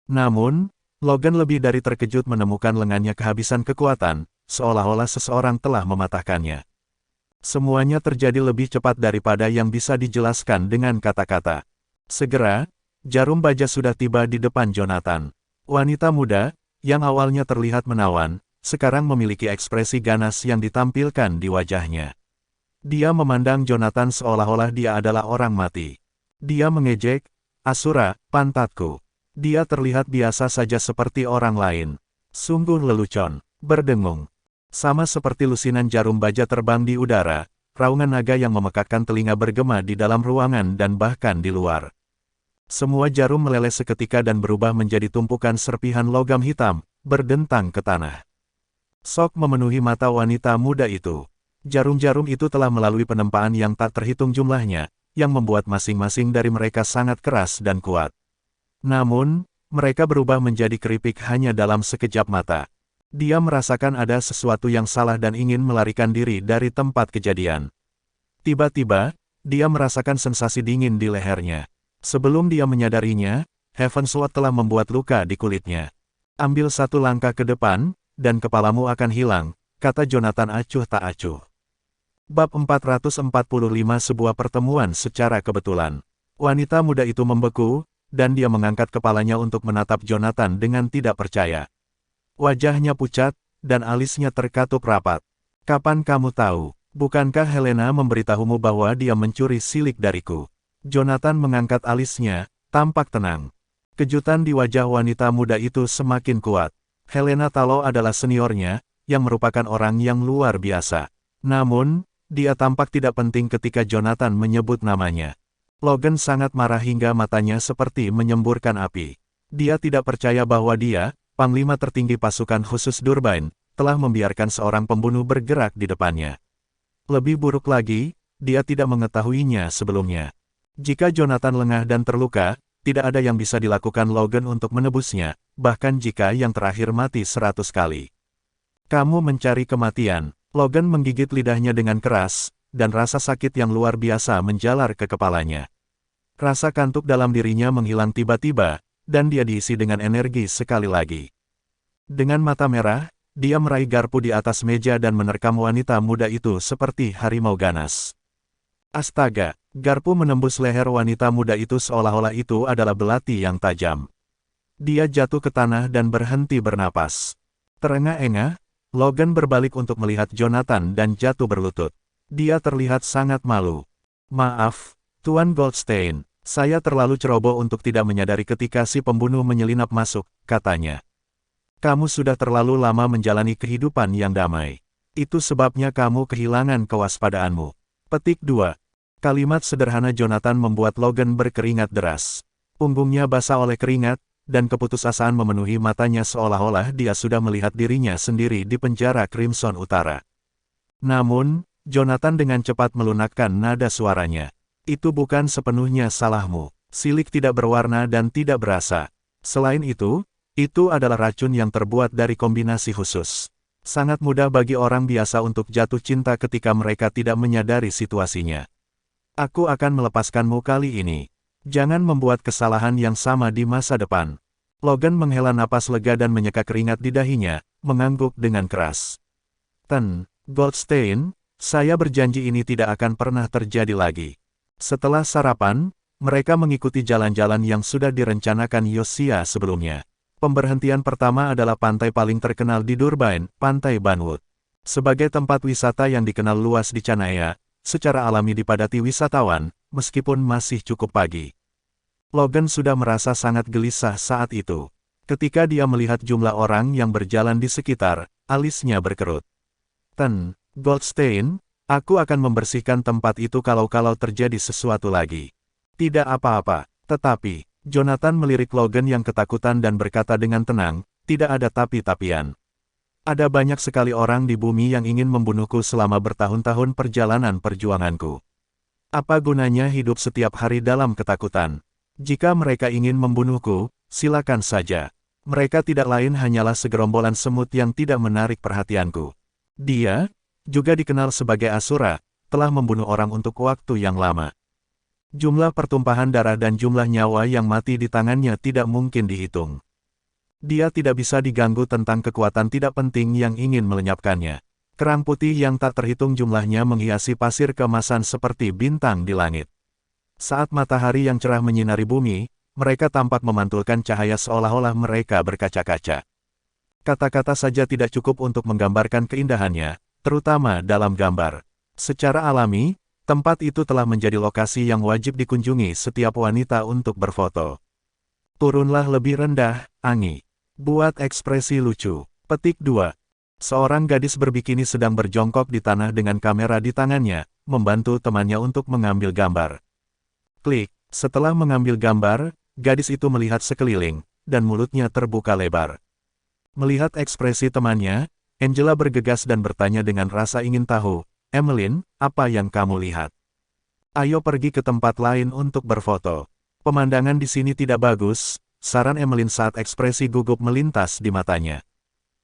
Namun, Logan lebih dari terkejut menemukan lengannya kehabisan kekuatan, seolah-olah seseorang telah mematahkannya. Semuanya terjadi lebih cepat daripada yang bisa dijelaskan dengan kata-kata. Segera, jarum baja sudah tiba di depan Jonathan. Wanita muda, yang awalnya terlihat menawan, sekarang memiliki ekspresi ganas yang ditampilkan di wajahnya. Dia memandang Jonathan seolah-olah dia adalah orang mati. Dia mengejek, "Asura, pantatku." Dia terlihat biasa saja seperti orang lain. Sungguh lelucon, berdengung. Sama seperti lusinan jarum baja terbang di udara, raungan naga yang memekakkan telinga bergema di dalam ruangan dan bahkan di luar. Semua jarum meleleh seketika dan berubah menjadi tumpukan serpihan logam hitam, berdentang ke tanah. Sok memenuhi mata wanita muda itu. Jarum-jarum itu telah melalui penempaan yang tak terhitung jumlahnya, yang membuat masing-masing dari mereka sangat keras dan kuat. Namun, mereka berubah menjadi keripik hanya dalam sekejap mata. Dia merasakan ada sesuatu yang salah dan ingin melarikan diri dari tempat kejadian. Tiba-tiba, dia merasakan sensasi dingin di lehernya. Sebelum dia menyadarinya, Heavensword telah membuat luka di kulitnya. "Ambil satu langkah ke depan, dan kepalamu akan hilang," kata Jonathan acuh tak acuh. Bab 445 Sebuah pertemuan secara kebetulan. Wanita muda itu membeku, dan dia mengangkat kepalanya untuk menatap Jonathan dengan tidak percaya. Wajahnya pucat, dan alisnya terkatup rapat. "Kapan kamu tahu? Bukankah Helena memberitahumu bahwa dia mencuri silik dariku?" Jonathan mengangkat alisnya, tampak tenang. Kejutan di wajah wanita muda itu semakin kuat. Helena Talo adalah seniornya, yang merupakan orang yang luar biasa. Namun, dia tampak tidak penting ketika Jonathan menyebut namanya. Logan sangat marah hingga matanya seperti menyemburkan api. Dia tidak percaya bahwa dia, panglima tertinggi pasukan khusus Durbain, telah membiarkan seorang pembunuh bergerak di depannya. Lebih buruk lagi, dia tidak mengetahuinya sebelumnya. Jika Jonathan lengah dan terluka, tidak ada yang bisa dilakukan Logan untuk menebusnya, bahkan jika yang terakhir mati 100 kali. "Kamu mencari kematian." Logan menggigit lidahnya dengan keras, dan rasa sakit yang luar biasa menjalar ke kepalanya. Rasa kantuk dalam dirinya menghilang tiba-tiba, dan dia diisi dengan energi sekali lagi. Dengan mata merah, dia meraih garpu di atas meja dan menerkam wanita muda itu seperti harimau ganas. Astaga, garpu menembus leher wanita muda itu seolah-olah itu adalah belati yang tajam. Dia jatuh ke tanah dan berhenti bernapas. Terengah-engah, Logan berbalik untuk melihat Jonathan dan jatuh berlutut. Dia terlihat sangat malu. "Maaf, Tuan Goldstein, saya terlalu ceroboh untuk tidak menyadari ketika si pembunuh menyelinap masuk," katanya. "Kamu sudah terlalu lama menjalani kehidupan yang damai. Itu sebabnya kamu kehilangan kewaspadaanmu." Petik 2. Kalimat sederhana Jonathan membuat Logan berkeringat deras. Punggungnya basah oleh keringat, dan keputusasaan memenuhi matanya seolah-olah dia sudah melihat dirinya sendiri di penjara Crimson Utara. Namun, Jonathan dengan cepat melunakkan nada suaranya. Itu bukan sepenuhnya salahmu. Silik tidak berwarna dan tidak berasa. Selain itu adalah racun yang terbuat dari kombinasi khusus. Sangat mudah bagi orang biasa untuk jatuh cinta ketika mereka tidak menyadari situasinya. Aku akan melepaskanmu kali ini. Jangan membuat kesalahan yang sama di masa depan. Logan menghela napas lega dan menyeka keringat di dahinya, mengangguk dengan keras. Goldstein, saya berjanji ini tidak akan pernah terjadi lagi. Setelah sarapan, mereka mengikuti jalan-jalan yang sudah direncanakan Josiah sebelumnya. Pemberhentian pertama adalah pantai paling terkenal di Durban, Pantai Banwood. Sebagai tempat wisata yang dikenal luas di Canaya, secara alami dipadati wisatawan, meskipun masih cukup pagi. Logan sudah merasa sangat gelisah saat itu. Ketika dia melihat jumlah orang yang berjalan di sekitar, alisnya berkerut. Goldstein, aku akan membersihkan tempat itu kalau terjadi sesuatu lagi. Tidak apa-apa, tetapi, Jonathan melirik Logan yang ketakutan dan berkata dengan tenang, tidak ada tapi-tapian. Ada banyak sekali orang di bumi yang ingin membunuhku selama bertahun-tahun perjalanan perjuanganku. Apa gunanya hidup setiap hari dalam ketakutan? Jika mereka ingin membunuhku, silakan saja. Mereka tidak lain hanyalah segerombolan semut yang tidak menarik perhatianku. Dia, juga dikenal sebagai Asura, telah membunuh orang untuk waktu yang lama. Jumlah pertumpahan darah dan jumlah nyawa yang mati di tangannya tidak mungkin dihitung. Dia tidak bisa diganggu tentang kekuatan tidak penting yang ingin melenyapkannya. Kerang putih yang tak terhitung jumlahnya menghiasi pasir keemasan seperti bintang di langit. Saat matahari yang cerah menyinari bumi, mereka tampak memantulkan cahaya seolah-olah mereka berkaca-kaca. Kata-kata saja tidak cukup untuk menggambarkan keindahannya, terutama dalam gambar. Secara alami, tempat itu telah menjadi lokasi yang wajib dikunjungi setiap wanita untuk berfoto. Turunlah lebih rendah, Angie. Buat ekspresi lucu. Petik 2. Seorang gadis berbikini sedang berjongkok di tanah dengan kamera di tangannya, membantu temannya untuk mengambil gambar. Klik. Setelah mengambil gambar, gadis itu melihat sekeliling, dan mulutnya terbuka lebar. Melihat ekspresi temannya, Angela bergegas dan bertanya dengan rasa ingin tahu, "Emmeline, apa yang kamu lihat? Ayo pergi ke tempat lain untuk berfoto. Pemandangan di sini tidak bagus," saran Emmeline saat ekspresi gugup melintas di matanya.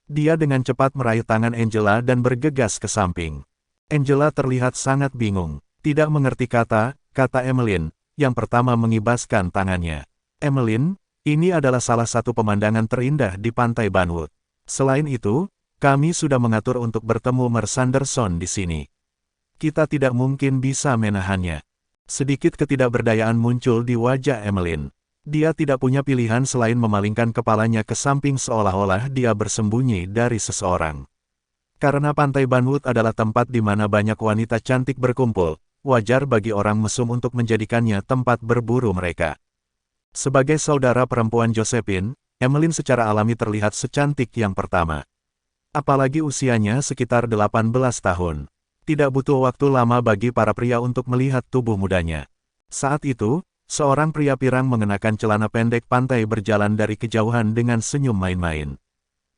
Dia dengan cepat meraih tangan Angela dan bergegas ke samping. Angela terlihat sangat bingung, tidak mengerti kata Emmeline, yang pertama mengibaskan tangannya. "Emmeline, ini adalah salah satu pemandangan terindah di Pantai Banwood. Selain itu, kami sudah mengatur untuk bertemu Mer Sanderson di sini. Kita tidak mungkin bisa menahannya." Sedikit ketidakberdayaan muncul di wajah Emmeline. Dia tidak punya pilihan selain memalingkan kepalanya ke samping seolah-olah dia bersembunyi dari seseorang. Karena Pantai Banwood adalah tempat di mana banyak wanita cantik berkumpul, wajar bagi orang mesum untuk menjadikannya tempat berburu mereka. Sebagai saudara perempuan Josephine, Emmeline secara alami terlihat secantik yang pertama. Apalagi usianya sekitar 18 tahun. Tidak butuh waktu lama bagi para pria untuk melihat tubuh mudanya. Saat itu, seorang pria pirang mengenakan celana pendek pantai berjalan dari kejauhan dengan senyum main-main.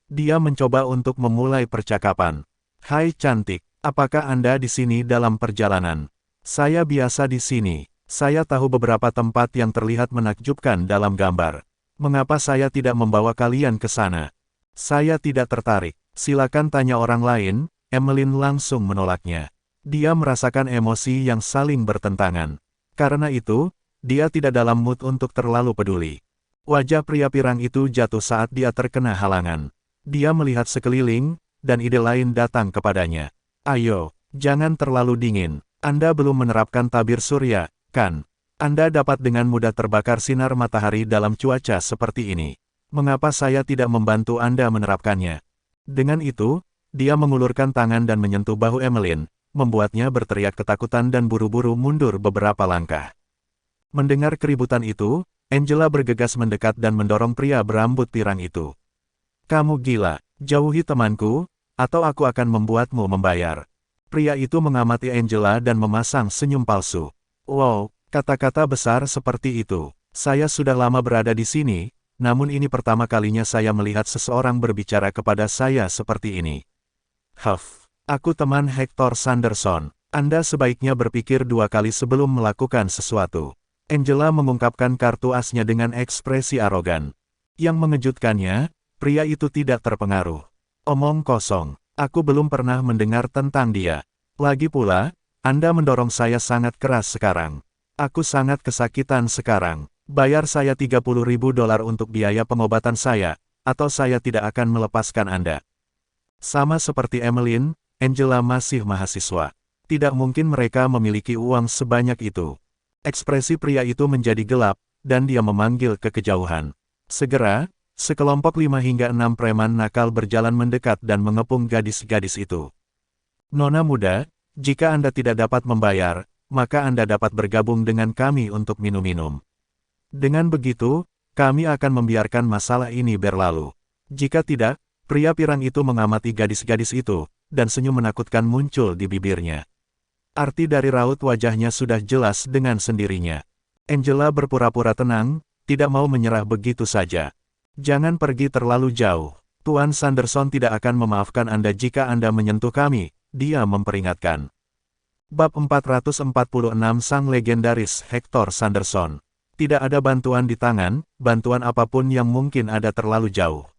Dia mencoba untuk memulai percakapan. "Hai cantik, apakah Anda di sini dalam perjalanan?" "Saya biasa di sini. Saya tahu beberapa tempat yang terlihat menakjubkan dalam gambar. Mengapa saya tidak membawa kalian ke sana?" "Saya tidak tertarik. Silakan tanya orang lain," Emmeline langsung menolaknya. Dia merasakan emosi yang saling bertentangan. Karena itu, dia tidak dalam mood untuk terlalu peduli. Wajah pria pirang itu jatuh saat dia terkena halangan. Dia melihat sekeliling, dan ide lain datang kepadanya. "Ayo, jangan terlalu dingin. Anda belum menerapkan tabir surya, kan? Anda dapat dengan mudah terbakar sinar matahari dalam cuaca seperti ini. Mengapa saya tidak membantu Anda menerapkannya?" Dengan itu, dia mengulurkan tangan dan menyentuh bahu Emmeline, membuatnya berteriak ketakutan dan buru-buru mundur beberapa langkah. Mendengar keributan itu, Angela bergegas mendekat dan mendorong pria berambut pirang itu. "Kamu gila, jauhi temanku, atau aku akan membuatmu membayar." Pria itu mengamati Angela dan memasang senyum palsu. "Wow, kata-kata besar seperti itu. Saya sudah lama berada di sini, namun ini pertama kalinya saya melihat seseorang berbicara kepada saya seperti ini." "Huff, Aku teman Hector Sanderson. Anda sebaiknya berpikir dua kali sebelum melakukan sesuatu. Angela mengungkapkan kartu asnya dengan ekspresi arogan. Yang mengejutkannya, pria itu tidak terpengaruh. Omong kosong. Aku belum pernah mendengar tentang dia. Lagi pula, Anda mendorong saya sangat keras sekarang. Aku sangat kesakitan sekarang. Bayar saya $30.000 untuk biaya pengobatan saya, atau saya tidak akan melepaskan Anda. Sama seperti Emmeline, Angela masih mahasiswa. Tidak mungkin mereka memiliki uang sebanyak itu. Ekspresi pria itu menjadi gelap, dan dia memanggil ke kejauhan. Segera, sekelompok 5 hingga 6 preman nakal berjalan mendekat dan mengepung gadis-gadis itu. Nona muda, jika Anda tidak dapat membayar, maka Anda dapat bergabung dengan kami untuk minum-minum. Dengan begitu, kami akan membiarkan masalah ini berlalu. Jika tidak, pria pirang itu mengamati gadis-gadis itu, dan senyum menakutkan muncul di bibirnya. Arti dari raut wajahnya sudah jelas dengan sendirinya. Angela berpura-pura tenang, tidak mau menyerah begitu saja. Jangan pergi terlalu jauh. Tuan Sanderson tidak akan memaafkan Anda jika Anda menyentuh kami, dia memperingatkan. Bab 446 Sang Legendaris Hector Sanderson. Tidak ada bantuan di tangan, bantuan apapun yang mungkin ada terlalu jauh.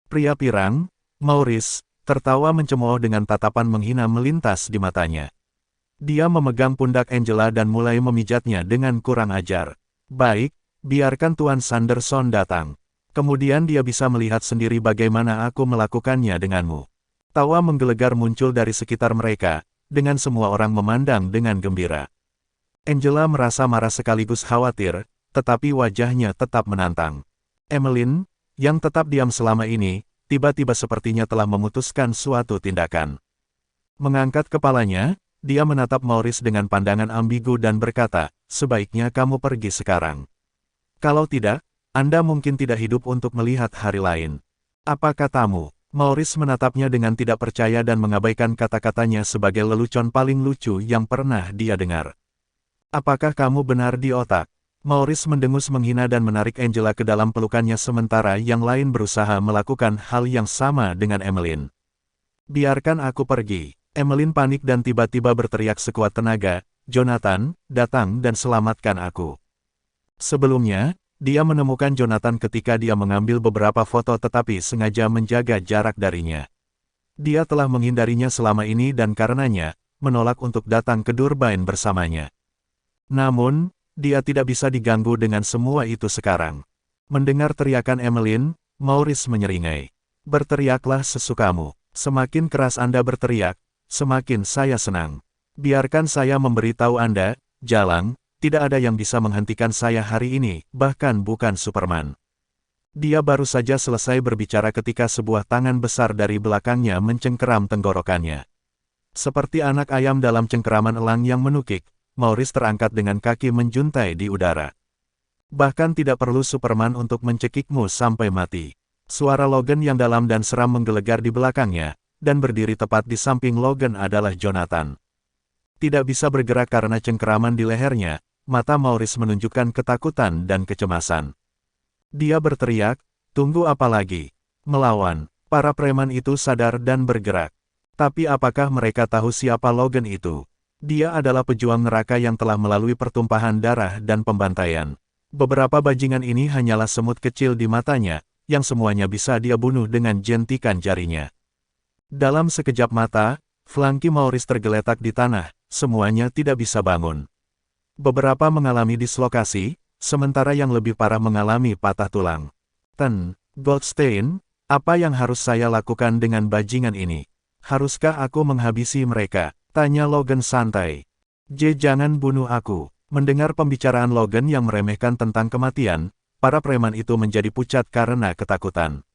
Pria pirang, Maurice, tertawa mencemooh dengan tatapan menghina melintas di matanya. Dia memegang pundak Angela dan mulai memijatnya dengan kurang ajar. Baik, biarkan Tuan Sanderson datang. Kemudian dia bisa melihat sendiri bagaimana aku melakukannya denganmu. Tawa menggelegar muncul dari sekitar mereka, dengan semua orang memandang dengan gembira. Angela merasa marah sekaligus khawatir, tetapi wajahnya tetap menantang. Emmeline, yang tetap diam selama ini, tiba-tiba sepertinya telah memutuskan suatu tindakan. Mengangkat kepalanya, dia menatap Maurice dengan pandangan ambigu dan berkata, sebaiknya kamu pergi sekarang. Kalau tidak, Anda mungkin tidak hidup untuk melihat hari lain. Apa katamu? Maurice menatapnya dengan tidak percaya dan mengabaikan kata-katanya sebagai lelucon paling lucu yang pernah dia dengar. Apakah kamu benar di otak? Maurice mendengus menghina dan menarik Angela ke dalam pelukannya sementara yang lain berusaha melakukan hal yang sama dengan Emmeline. Biarkan aku pergi. Emmeline panik dan tiba-tiba berteriak sekuat tenaga, Jonathan, datang dan selamatkan aku. Sebelumnya, dia menemukan Jonathan ketika dia mengambil beberapa foto tetapi sengaja menjaga jarak darinya. Dia telah menghindarinya selama ini dan karenanya, menolak untuk datang ke Durbain bersamanya. Namun, dia tidak bisa diganggu dengan semua itu sekarang. Mendengar teriakan Emmeline, Maurice menyeringai. Berteriaklah sesukamu. Semakin keras Anda berteriak, semakin saya senang. Biarkan saya memberitahu Anda, Jalang, tidak ada yang bisa menghentikan saya hari ini, bahkan bukan Superman. Dia baru saja selesai berbicara ketika sebuah tangan besar dari belakangnya mencengkeram tenggorokannya. Seperti anak ayam dalam cengkeraman elang yang menukik, Maurice terangkat dengan kaki menjuntai di udara. Bahkan tidak perlu Superman untuk mencekikmu sampai mati. Suara Logan yang dalam dan seram menggelegar di belakangnya, dan berdiri tepat di samping Logan adalah Jonathan. Tidak bisa bergerak karena cengkeraman di lehernya, mata Maurice menunjukkan ketakutan dan kecemasan. Dia berteriak, tunggu apa lagi? Melawan. Para preman itu sadar dan bergerak. Tapi apakah mereka tahu siapa Logan itu? Dia adalah pejuang neraka yang telah melalui pertumpahan darah dan pembantaian. Beberapa bajingan ini hanyalah semut kecil di matanya, yang semuanya bisa dia bunuh dengan jentikan jarinya. Dalam sekejap mata, flanki Maurice tergeletak di tanah, semuanya tidak bisa bangun. Beberapa mengalami dislokasi, sementara yang lebih parah mengalami patah tulang. Goldstein, apa yang harus saya lakukan dengan bajingan ini? Haruskah aku menghabisi mereka? Tanya Logan santai. Jangan bunuh aku. Mendengar pembicaraan Logan yang meremehkan tentang kematian, para preman itu menjadi pucat karena ketakutan.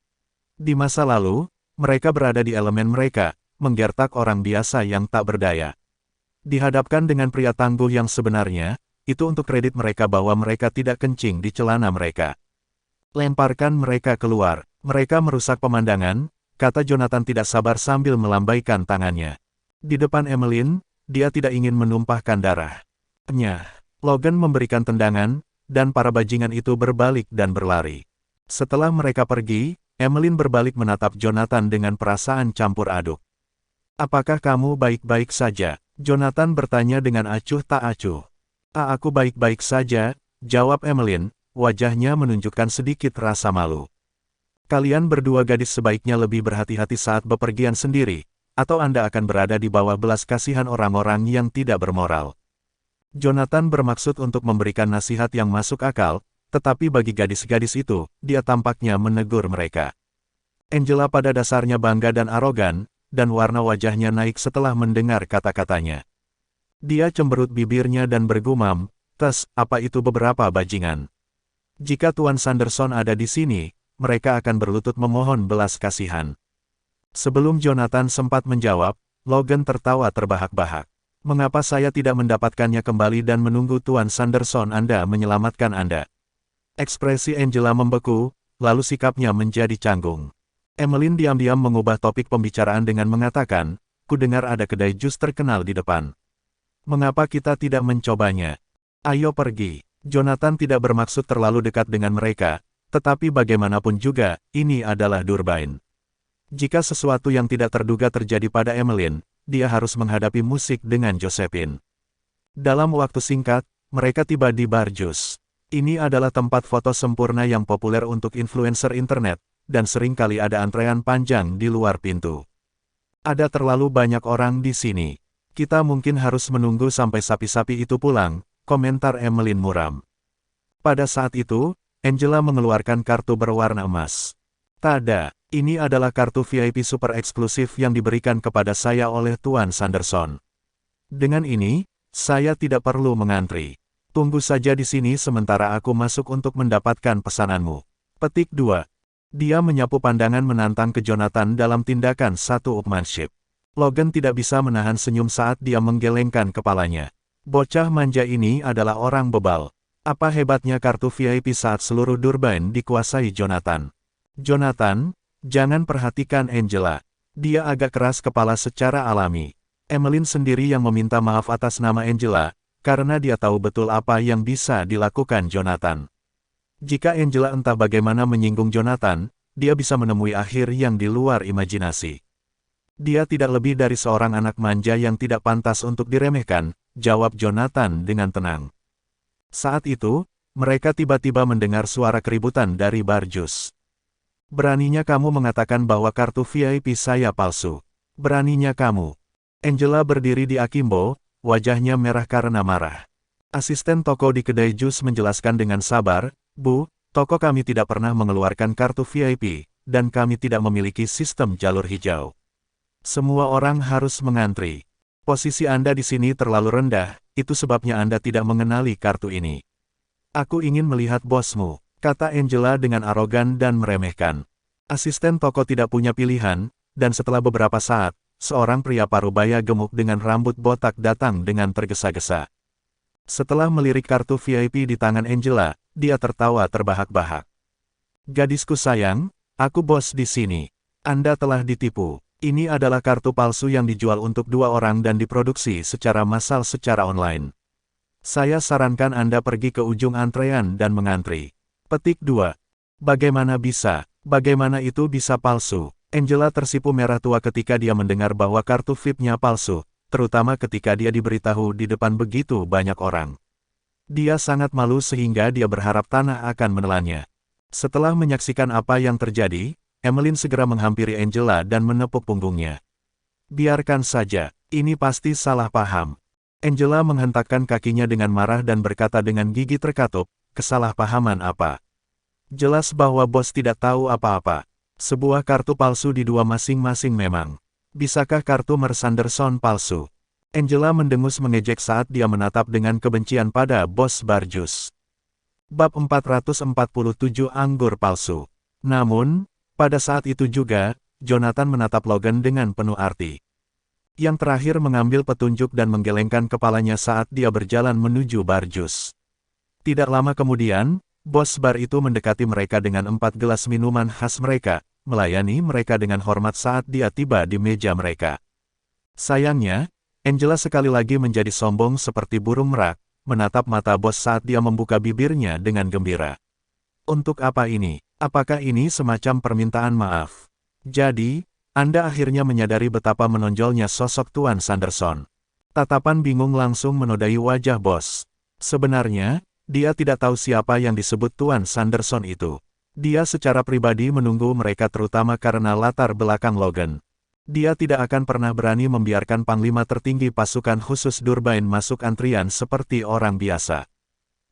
Di masa lalu, mereka berada di elemen mereka, menggertak orang biasa yang tak berdaya. Dihadapkan dengan pria tangguh yang sebenarnya, itu untuk kredit mereka bahwa mereka tidak kencing di celana mereka. Lemparkan mereka keluar, mereka merusak pemandangan, kata Jonathan tidak sabar sambil melambaikan tangannya. Di depan Emmeline, dia tidak ingin menumpahkan darah. Logan memberikan tendangan, dan para bajingan itu berbalik dan berlari. Setelah mereka pergi, Emmeline berbalik menatap Jonathan dengan perasaan campur aduk. Apakah kamu baik-baik saja? Jonathan bertanya dengan acuh tak acuh. Aku baik-baik saja, jawab Emmeline, wajahnya menunjukkan sedikit rasa malu. Kalian berdua gadis sebaiknya lebih berhati-hati saat bepergian sendiri, atau Anda akan berada di bawah belas kasihan orang-orang yang tidak bermoral. Jonathan bermaksud untuk memberikan nasihat yang masuk akal, tetapi bagi gadis-gadis itu, dia tampaknya menegur mereka. Angela pada dasarnya bangga dan arogan, dan warna wajahnya naik setelah mendengar kata-katanya. Dia cemberut bibirnya dan bergumam, "Tes, apa itu beberapa bajingan? Jika Tuan Sanderson ada di sini, mereka akan berlutut memohon belas kasihan." Sebelum Jonathan sempat menjawab, Logan tertawa terbahak-bahak. "Mengapa saya tidak mendapatkannya kembali dan menunggu Tuan Sanderson Anda menyelamatkan Anda?" Ekspresi Angela membeku, lalu sikapnya menjadi canggung. Emmeline diam-diam mengubah topik pembicaraan dengan mengatakan, "Ku dengar ada kedai jus terkenal di depan. Mengapa kita tidak mencobanya? Ayo pergi." Jonathan tidak bermaksud terlalu dekat dengan mereka, tetapi bagaimanapun juga, ini adalah Durbain. Jika sesuatu yang tidak terduga terjadi pada Emmeline, dia harus menghadapi musik dengan Josephine. Dalam waktu singkat, mereka tiba di bar jus. Ini adalah tempat foto sempurna yang populer untuk influencer internet, dan sering kali ada antrean panjang di luar pintu. "Ada terlalu banyak orang di sini. Kita mungkin harus menunggu sampai sapi-sapi itu pulang," komentar Emmeline muram. Pada saat itu, Angela mengeluarkan kartu berwarna emas. "Tada, ini adalah kartu VIP super eksklusif yang diberikan kepada saya oleh Tuan Sanderson. Dengan ini, saya tidak perlu mengantri. Tunggu saja di sini sementara aku masuk untuk mendapatkan pesananmu." Petik 2. Dia menyapu pandangan menantang ke Jonathan dalam tindakan satu upmanship. Logan tidak bisa menahan senyum saat dia menggelengkan kepalanya. Bocah manja ini adalah orang bebal. Apa hebatnya kartu VIP saat seluruh Durbain dikuasai Jonathan? "Jonathan, jangan perhatikan Angela. Dia agak keras kepala secara alami." Emmeline sendiri yang meminta maaf atas nama Angela, karena dia tahu betul apa yang bisa dilakukan Jonathan. Jika Angela entah bagaimana menyinggung Jonathan, dia bisa menemui akhir yang di luar imajinasi. "Dia tidak lebih dari seorang anak manja yang tidak pantas untuk diremehkan," jawab Jonathan dengan tenang. Saat itu, mereka tiba-tiba mendengar suara keributan dari bar jus. "Beraninya kamu mengatakan bahwa kartu VIP saya palsu. Beraninya kamu." Angela berdiri di akimbo, wajahnya merah karena marah. Asisten toko di kedai jus menjelaskan dengan sabar, "Bu, toko kami tidak pernah mengeluarkan kartu VIP, dan kami tidak memiliki sistem jalur hijau. Semua orang harus mengantri. Posisi Anda di sini terlalu rendah, itu sebabnya Anda tidak mengenali kartu ini." "Aku ingin melihat bosmu," kata Angela dengan arogan dan meremehkan. Asisten toko tidak punya pilihan, dan setelah beberapa saat, seorang pria parubaya gemuk dengan rambut botak datang dengan tergesa-gesa. Setelah melirik kartu VIP di tangan Angela, dia tertawa terbahak-bahak. "Gadisku sayang, aku bos di sini. Anda telah ditipu. Ini adalah kartu palsu yang dijual untuk 2 orang dan diproduksi secara massal secara online. Saya sarankan Anda pergi ke ujung antrean dan mengantri." Petik 2. Bagaimana bisa? Bagaimana itu bisa palsu? Angela tersipu merah tua ketika dia mendengar bahwa kartu VIP-nya palsu, terutama ketika dia diberitahu di depan begitu banyak orang. Dia sangat malu sehingga dia berharap tanah akan menelannya. Setelah menyaksikan apa yang terjadi, Emmeline segera menghampiri Angela dan menepuk punggungnya. "Biarkan saja, ini pasti salah paham." Angela menghentakkan kakinya dengan marah dan berkata dengan gigi terkatup, "Kesalahpahaman apa? Jelas bahwa bos tidak tahu apa-apa. Sebuah kartu palsu di 2 masing-masing memang. Bisakah kartu Sanderson palsu?" Angela mendengus mengejek saat dia menatap dengan kebencian pada bos bar jus. Bab 447 Anggur Palsu. Namun, pada saat itu juga, Jonathan menatap Logan dengan penuh arti. Yang terakhir mengambil petunjuk dan menggelengkan kepalanya saat dia berjalan menuju bar jus. Tidak lama kemudian, bos bar itu mendekati mereka dengan 4 gelas minuman khas mereka, melayani mereka dengan hormat saat dia tiba di meja mereka. Sayangnya, Angela sekali lagi menjadi sombong seperti burung merak, menatap mata bos saat dia membuka bibirnya dengan gembira. "Untuk apa ini? Apakah ini semacam permintaan maaf? Jadi, Anda akhirnya menyadari betapa menonjolnya sosok Tuan Sanderson. Tatapan bingung langsung menodai wajah bos. Sebenarnya, dia tidak tahu siapa yang disebut Tuan Sanderson itu. Dia secara pribadi menunggu mereka terutama karena latar belakang Logan. Dia tidak akan pernah berani membiarkan panglima tertinggi pasukan khusus Durbain masuk antrian seperti orang biasa.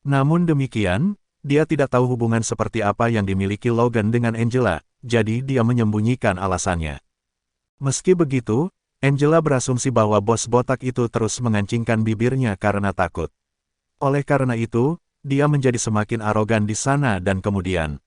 Namun demikian, dia tidak tahu hubungan seperti apa yang dimiliki Logan dengan Angela, jadi dia menyembunyikan alasannya. Meski begitu, Angela berasumsi bahwa bos botak itu terus mengancingkan bibirnya karena takut. Oleh karena itu, dia menjadi semakin arogan di sana dan kemudian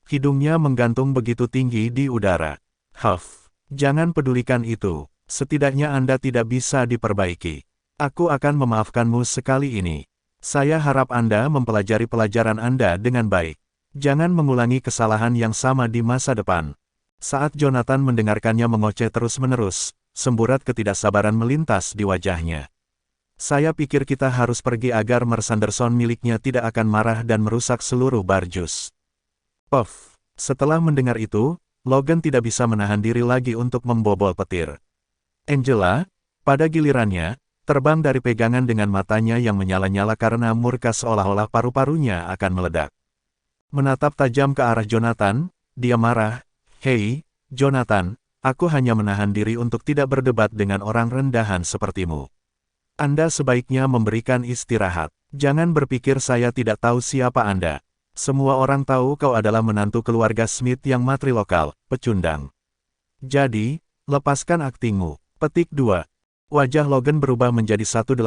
hidungnya menggantung begitu tinggi di udara. Huff, jangan pedulikan itu. Setidaknya Anda tidak bisa diperbaiki. Aku akan memaafkanmu sekali ini. Saya harap Anda mempelajari pelajaran Anda dengan baik. Jangan mengulangi kesalahan yang sama di masa depan. Saat Jonathan mendengarkannya mengoceh terus-menerus, semburat ketidaksabaran melintas di wajahnya. Saya pikir kita harus pergi agar Mer Sanderson miliknya tidak akan marah dan merusak seluruh Barjus. Puff. Setelah mendengar itu, Logan tidak bisa menahan diri lagi untuk membobol petir. Angela, pada gilirannya, terbang dari pegangan dengan matanya yang menyala-nyala karena murka seolah-olah paru-parunya akan meledak. Menatap tajam ke arah Jonathan, dia marah. Hei, Jonathan, aku hanya menahan diri untuk tidak berdebat dengan orang rendahan sepertimu. Anda sebaiknya memberikan istirahat. Jangan berpikir saya tidak tahu siapa Anda. Semua orang tahu kau adalah menantu keluarga Smith yang matrilokal, pecundang. Jadi, lepaskan aktingmu. Petik 2. Wajah Logan berubah menjadi 180,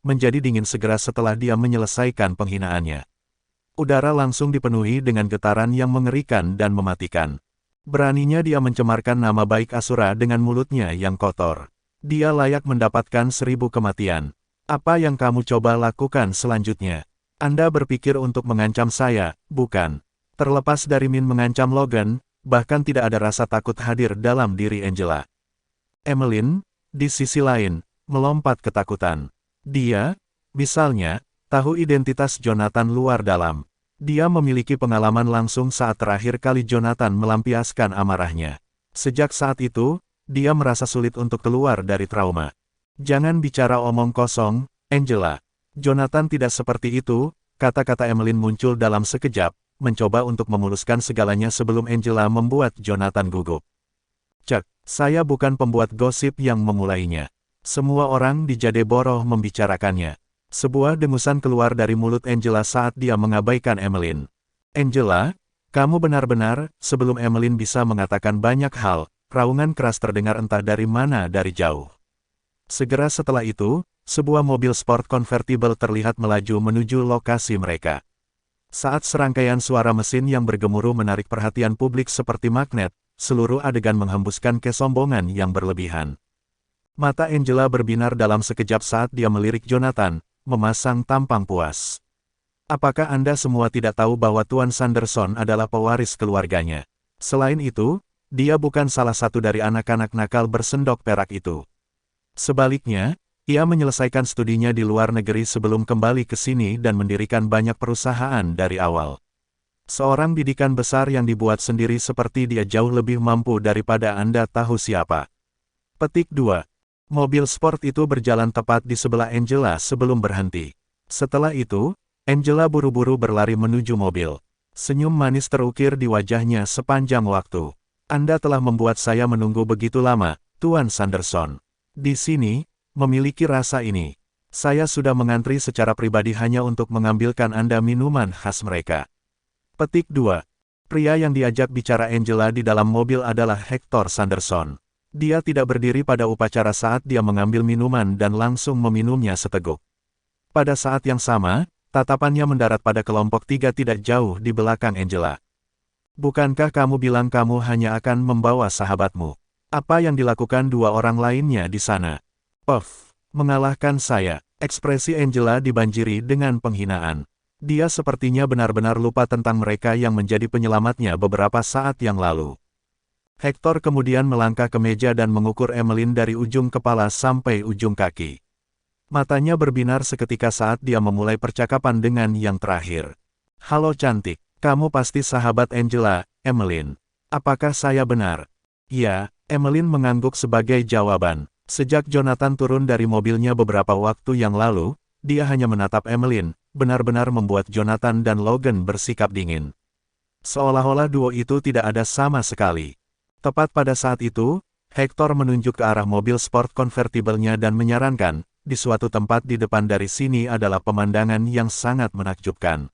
menjadi dingin segera setelah dia menyelesaikan penghinaannya. Udara langsung dipenuhi dengan getaran yang mengerikan dan mematikan. Beraninya dia mencemarkan nama baik Asura dengan mulutnya yang kotor. Dia layak mendapatkan 1000 kematian. Apa yang kamu coba lakukan selanjutnya? Anda berpikir untuk mengancam saya, bukan? Terlepas dari Min mengancam Logan, bahkan tidak ada rasa takut hadir dalam diri Angela. Emmeline, di sisi lain, melompat ketakutan. Dia, misalnya, tahu identitas Jonathan luar dalam. Dia memiliki pengalaman langsung saat terakhir kali Jonathan melampiaskan amarahnya. Sejak saat itu, dia merasa sulit untuk keluar dari trauma. Jangan bicara omong kosong, Angela. Jonathan tidak seperti itu, kata-kata Emmeline muncul dalam sekejap, mencoba untuk memuluskan segalanya sebelum Angela membuat Jonathan gugup. Cek, saya bukan pembuat gosip yang memulainya. Semua orang di Jadeborough membicarakannya. Sebuah dengusan keluar dari mulut Angela saat dia mengabaikan Emmeline. Angela, kamu benar-benar, sebelum Emmeline bisa mengatakan banyak hal, raungan keras terdengar entah dari mana dari jauh. Segera setelah itu, sebuah mobil sport konvertibel terlihat melaju menuju lokasi mereka. Saat serangkaian suara mesin yang bergemuruh menarik perhatian publik seperti magnet, seluruh adegan menghembuskan kesombongan yang berlebihan. Mata Angela berbinar dalam sekejap saat dia melirik Jonathan, memasang tampang puas. Apakah Anda semua tidak tahu bahwa Tuan Sanderson adalah pewaris keluarganya? Selain itu, dia bukan salah satu dari anak-anak nakal bersendok perak itu. Sebaliknya, ia menyelesaikan studinya di luar negeri sebelum kembali ke sini dan mendirikan banyak perusahaan dari awal. Seorang bidikan besar yang dibuat sendiri seperti dia jauh lebih mampu daripada Anda tahu siapa. Petik 2. Mobil sport itu berjalan tepat di sebelah Angela sebelum berhenti. Setelah itu, Angela buru-buru berlari menuju mobil. Senyum manis terukir di wajahnya sepanjang waktu. Anda telah membuat saya menunggu begitu lama, Tuan Sanderson. Di sini, memiliki rasa ini. Saya sudah mengantri secara pribadi hanya untuk mengambilkan Anda minuman khas mereka. Petik 2. Pria yang diajak bicara Angela di dalam mobil adalah Hector Sanderson. Dia tidak berdiri pada upacara saat dia mengambil minuman dan langsung meminumnya seteguk. Pada saat yang sama, tatapannya mendarat pada kelompok 3 tidak jauh di belakang Angela. Bukankah kamu bilang kamu hanya akan membawa sahabatmu? Apa yang dilakukan 2 orang lainnya di sana? Puff, mengalahkan saya. Ekspresi Angela dibanjiri dengan penghinaan. Dia sepertinya benar-benar lupa tentang mereka yang menjadi penyelamatnya beberapa saat yang lalu. Hector kemudian melangkah ke meja dan mengukur Emmeline dari ujung kepala sampai ujung kaki. Matanya berbinar seketika saat dia memulai percakapan dengan yang terakhir. Halo cantik, kamu pasti sahabat Angela, Emmeline. Apakah saya benar? Ya, Emmeline mengangguk sebagai jawaban. Sejak Jonathan turun dari mobilnya beberapa waktu yang lalu, dia hanya menatap Emmeline, benar-benar membuat Jonathan dan Logan bersikap dingin. Seolah-olah duo itu tidak ada sama sekali. Tepat pada saat itu, Hector menunjuk ke arah mobil sport konvertibelnya dan menyarankan, di suatu tempat di depan dari sini adalah pemandangan yang sangat menakjubkan.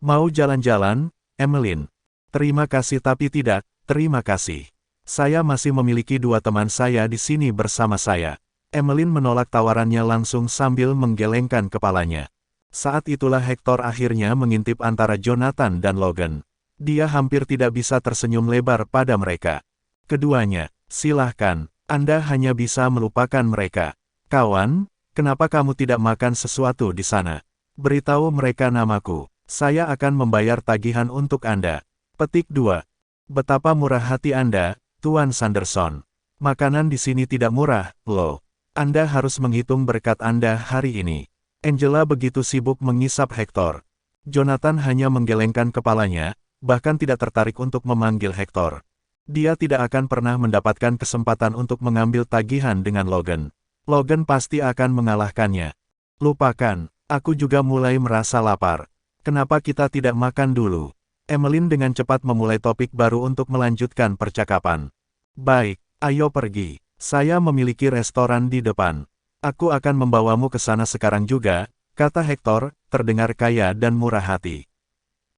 Mau jalan-jalan, Emmeline? Terima kasih tapi tidak, terima kasih. Saya masih memiliki dua teman saya di sini bersama saya. Emmeline menolak tawarannya langsung sambil menggelengkan kepalanya. Saat itulah Hector akhirnya mengintip antara Jonathan dan Logan. Dia hampir tidak bisa tersenyum lebar pada mereka. Keduanya, silahkan, Anda hanya bisa melupakan mereka. Kawan, kenapa kamu tidak makan sesuatu di sana? Beritahu mereka namaku. Saya akan membayar tagihan untuk Anda. Petik 2. Betapa murah hati Anda, Tuan Sanderson. Makanan di sini tidak murah, loh. Anda harus menghitung berkat Anda hari ini. Angela begitu sibuk mengisap Hector. Jonathan hanya menggelengkan kepalanya, bahkan tidak tertarik untuk memanggil Hector. Dia tidak akan pernah mendapatkan kesempatan untuk mengambil tagihan dengan Logan. Logan pasti akan mengalahkannya. Lupakan, aku juga mulai merasa lapar. Kenapa kita tidak makan dulu? Emmeline dengan cepat memulai topik baru untuk melanjutkan percakapan. Baik, ayo pergi. Saya memiliki restoran di depan. Aku akan membawamu ke sana sekarang juga, kata Hector, terdengar kaya dan murah hati.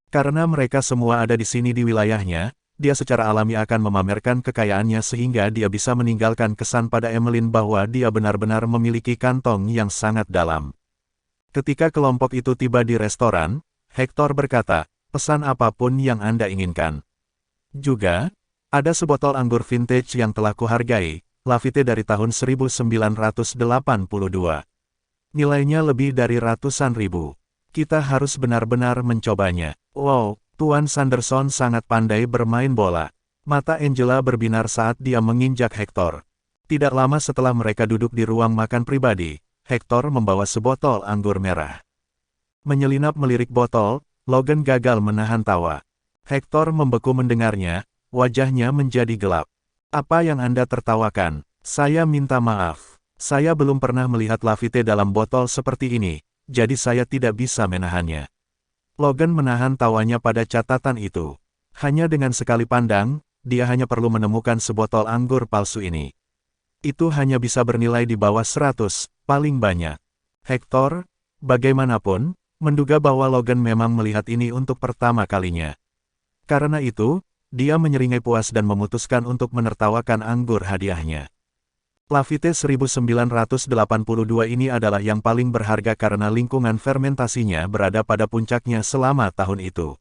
Karena mereka semua ada di sini di wilayahnya, dia secara alami akan memamerkan kekayaannya sehingga dia bisa meninggalkan kesan pada Emmeline bahwa dia benar-benar memiliki kantong yang sangat dalam. Ketika kelompok itu tiba di restoran, Hector berkata, pesan apapun yang Anda inginkan. Juga, ada sebotol anggur vintage yang telah kuhargai, Lafite dari tahun 1982. Nilainya lebih dari ratusan ribu. Kita harus benar-benar mencobanya. Wow, Tuan Sanderson sangat pandai bermain bola. Mata Angela berbinar saat dia menginjak Hector. Tidak lama setelah mereka duduk di ruang makan pribadi, Hector membawa sebotol anggur merah. Menyelinap melirik botol, Logan gagal menahan tawa. Hector membeku mendengarnya, wajahnya menjadi gelap. Apa yang Anda tertawakan? Saya minta maaf. Saya belum pernah melihat Lafite dalam botol seperti ini, jadi saya tidak bisa menahannya. Logan menahan tawanya pada catatan itu. Hanya dengan sekali pandang, dia hanya perlu menemukan sebotol anggur palsu ini. Itu hanya bisa bernilai di bawah 100, paling banyak. Hector, bagaimanapun, menduga bahwa Logan memang melihat ini untuk pertama kalinya. Karena itu, dia menyeringai puas dan memutuskan untuk menertawakan anggur hadiahnya. Lafite 1982 ini adalah yang paling berharga karena lingkungan fermentasinya berada pada puncaknya selama tahun itu.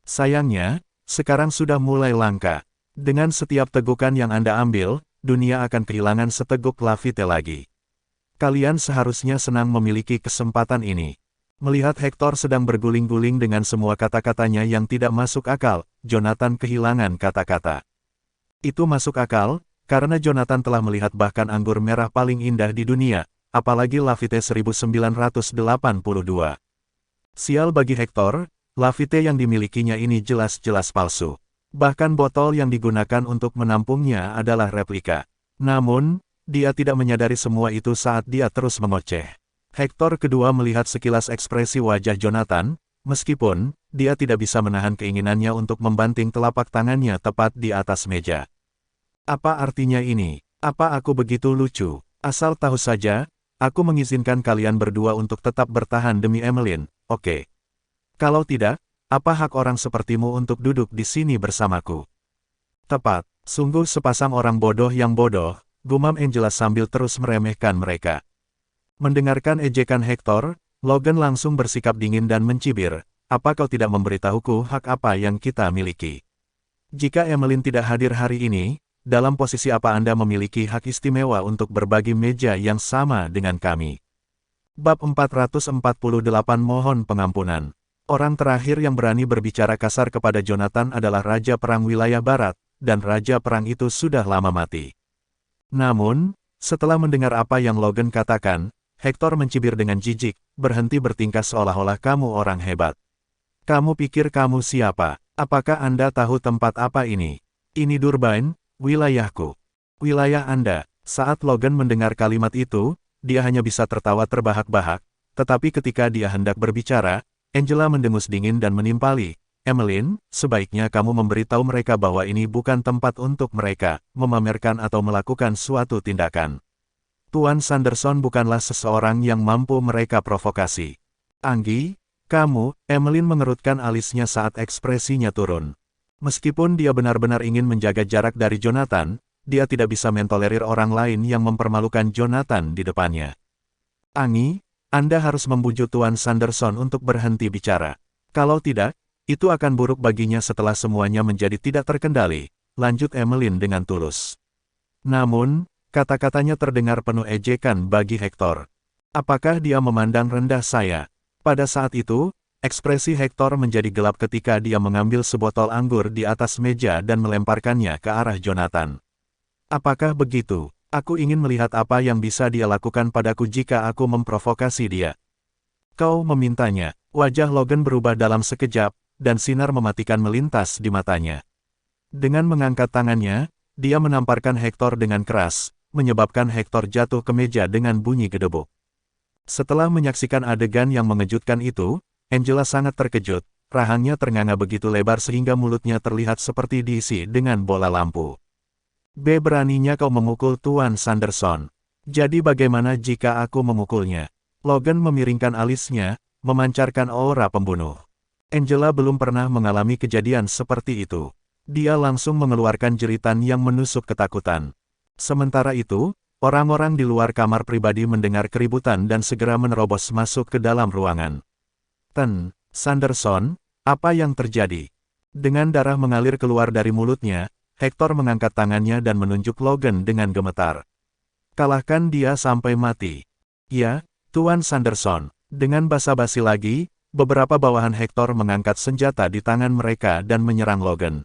Sayangnya, sekarang sudah mulai langka. Dengan setiap tegukan yang Anda ambil, dunia akan kehilangan seteguk Lafite lagi. Kalian seharusnya senang memiliki kesempatan ini. Melihat Hector sedang berguling-guling dengan semua kata-katanya yang tidak masuk akal, Jonathan kehilangan kata-kata. Itu masuk akal, karena Jonathan telah melihat bahkan anggur merah paling indah di dunia, apalagi Lafite 1982. Sial bagi Hector, Lafite yang dimilikinya ini jelas-jelas palsu. Bahkan botol yang digunakan untuk menampungnya adalah replika. Namun, dia tidak menyadari semua itu saat dia terus mengoceh. Hector kedua melihat sekilas ekspresi wajah Jonathan, meskipun dia tidak bisa menahan keinginannya untuk membanting telapak tangannya tepat di atas meja. Apa artinya ini? Apa aku begitu lucu? Asal tahu saja, aku mengizinkan kalian berdua untuk tetap bertahan demi Emmeline, oke? Kalau tidak, apa hak orang sepertimu untuk duduk di sini bersamaku? Tepat, sungguh sepasang orang bodoh yang bodoh, gumam Angela sambil terus meremehkan mereka. Mendengarkan ejekan Hector, Logan langsung bersikap dingin dan mencibir, apa kau tidak memberitahuku hak apa yang kita miliki? Jika Emmeline tidak hadir hari ini, dalam posisi apa Anda memiliki hak istimewa untuk berbagi meja yang sama dengan kami? Bab 448 Mohon Pengampunan. Orang terakhir yang berani berbicara kasar kepada Jonathan adalah Raja Perang Wilayah Barat, dan Raja Perang itu sudah lama mati. Namun, setelah mendengar apa yang Logan katakan, Hector mencibir dengan jijik, berhenti bertingkah seolah-olah kamu orang hebat. Kamu pikir kamu siapa? Apakah Anda tahu tempat apa ini? Ini Durban, wilayahku. Wilayah Anda. Saat Logan mendengar kalimat itu, dia hanya bisa tertawa terbahak-bahak, tetapi ketika dia hendak berbicara, Angela mendengus dingin dan menimpali, Emmeline, sebaiknya kamu memberitahu mereka bahwa ini bukan tempat untuk mereka memamerkan atau melakukan suatu tindakan. Tuan Sanderson bukanlah seseorang yang mampu mereka provokasi. Anggi, kamu, Emmeline mengerutkan alisnya saat ekspresinya turun. Meskipun dia benar-benar ingin menjaga jarak dari Jonathan, dia tidak bisa mentolerir orang lain yang mempermalukan Jonathan di depannya. Anggi, Anda harus membujuk Tuan Sanderson untuk berhenti bicara. Kalau tidak, itu akan buruk baginya setelah semuanya menjadi tidak terkendali, lanjut Emmeline dengan tulus. Namun, kata-katanya terdengar penuh ejekan bagi Hector. Apakah dia memandang rendah saya? Pada saat itu, ekspresi Hector menjadi gelap ketika dia mengambil sebotol anggur di atas meja dan melemparkannya ke arah Jonathan. Apakah begitu? Aku ingin melihat apa yang bisa dia lakukan padaku jika aku memprovokasi dia. Kau memintanya. Wajah Logan berubah dalam sekejap, dan sinar mematikan melintas di matanya. Dengan mengangkat tangannya, dia menamparkan Hector dengan keras, menyebabkan Hector jatuh ke meja dengan bunyi gedebuk. Setelah menyaksikan adegan yang mengejutkan itu, Angela sangat terkejut, rahangnya ternganga begitu lebar sehingga mulutnya terlihat seperti diisi dengan bola lampu. Beraninya kau memukul Tuan Sanderson. Jadi bagaimana jika aku memukulnya? Logan memiringkan alisnya, memancarkan aura pembunuh. Angela belum pernah mengalami kejadian seperti itu. Dia langsung mengeluarkan jeritan yang menusuk ketakutan. Sementara itu, orang-orang di luar kamar pribadi mendengar keributan dan segera menerobos masuk ke dalam ruangan. Sanderson, apa yang terjadi? Dengan darah mengalir keluar dari mulutnya, Hector mengangkat tangannya dan menunjuk Logan dengan gemetar. Kalahkan dia sampai mati. Ya, Tuan Sanderson. Dengan basa-basi lagi, beberapa bawahan Hector mengangkat senjata di tangan mereka dan menyerang Logan.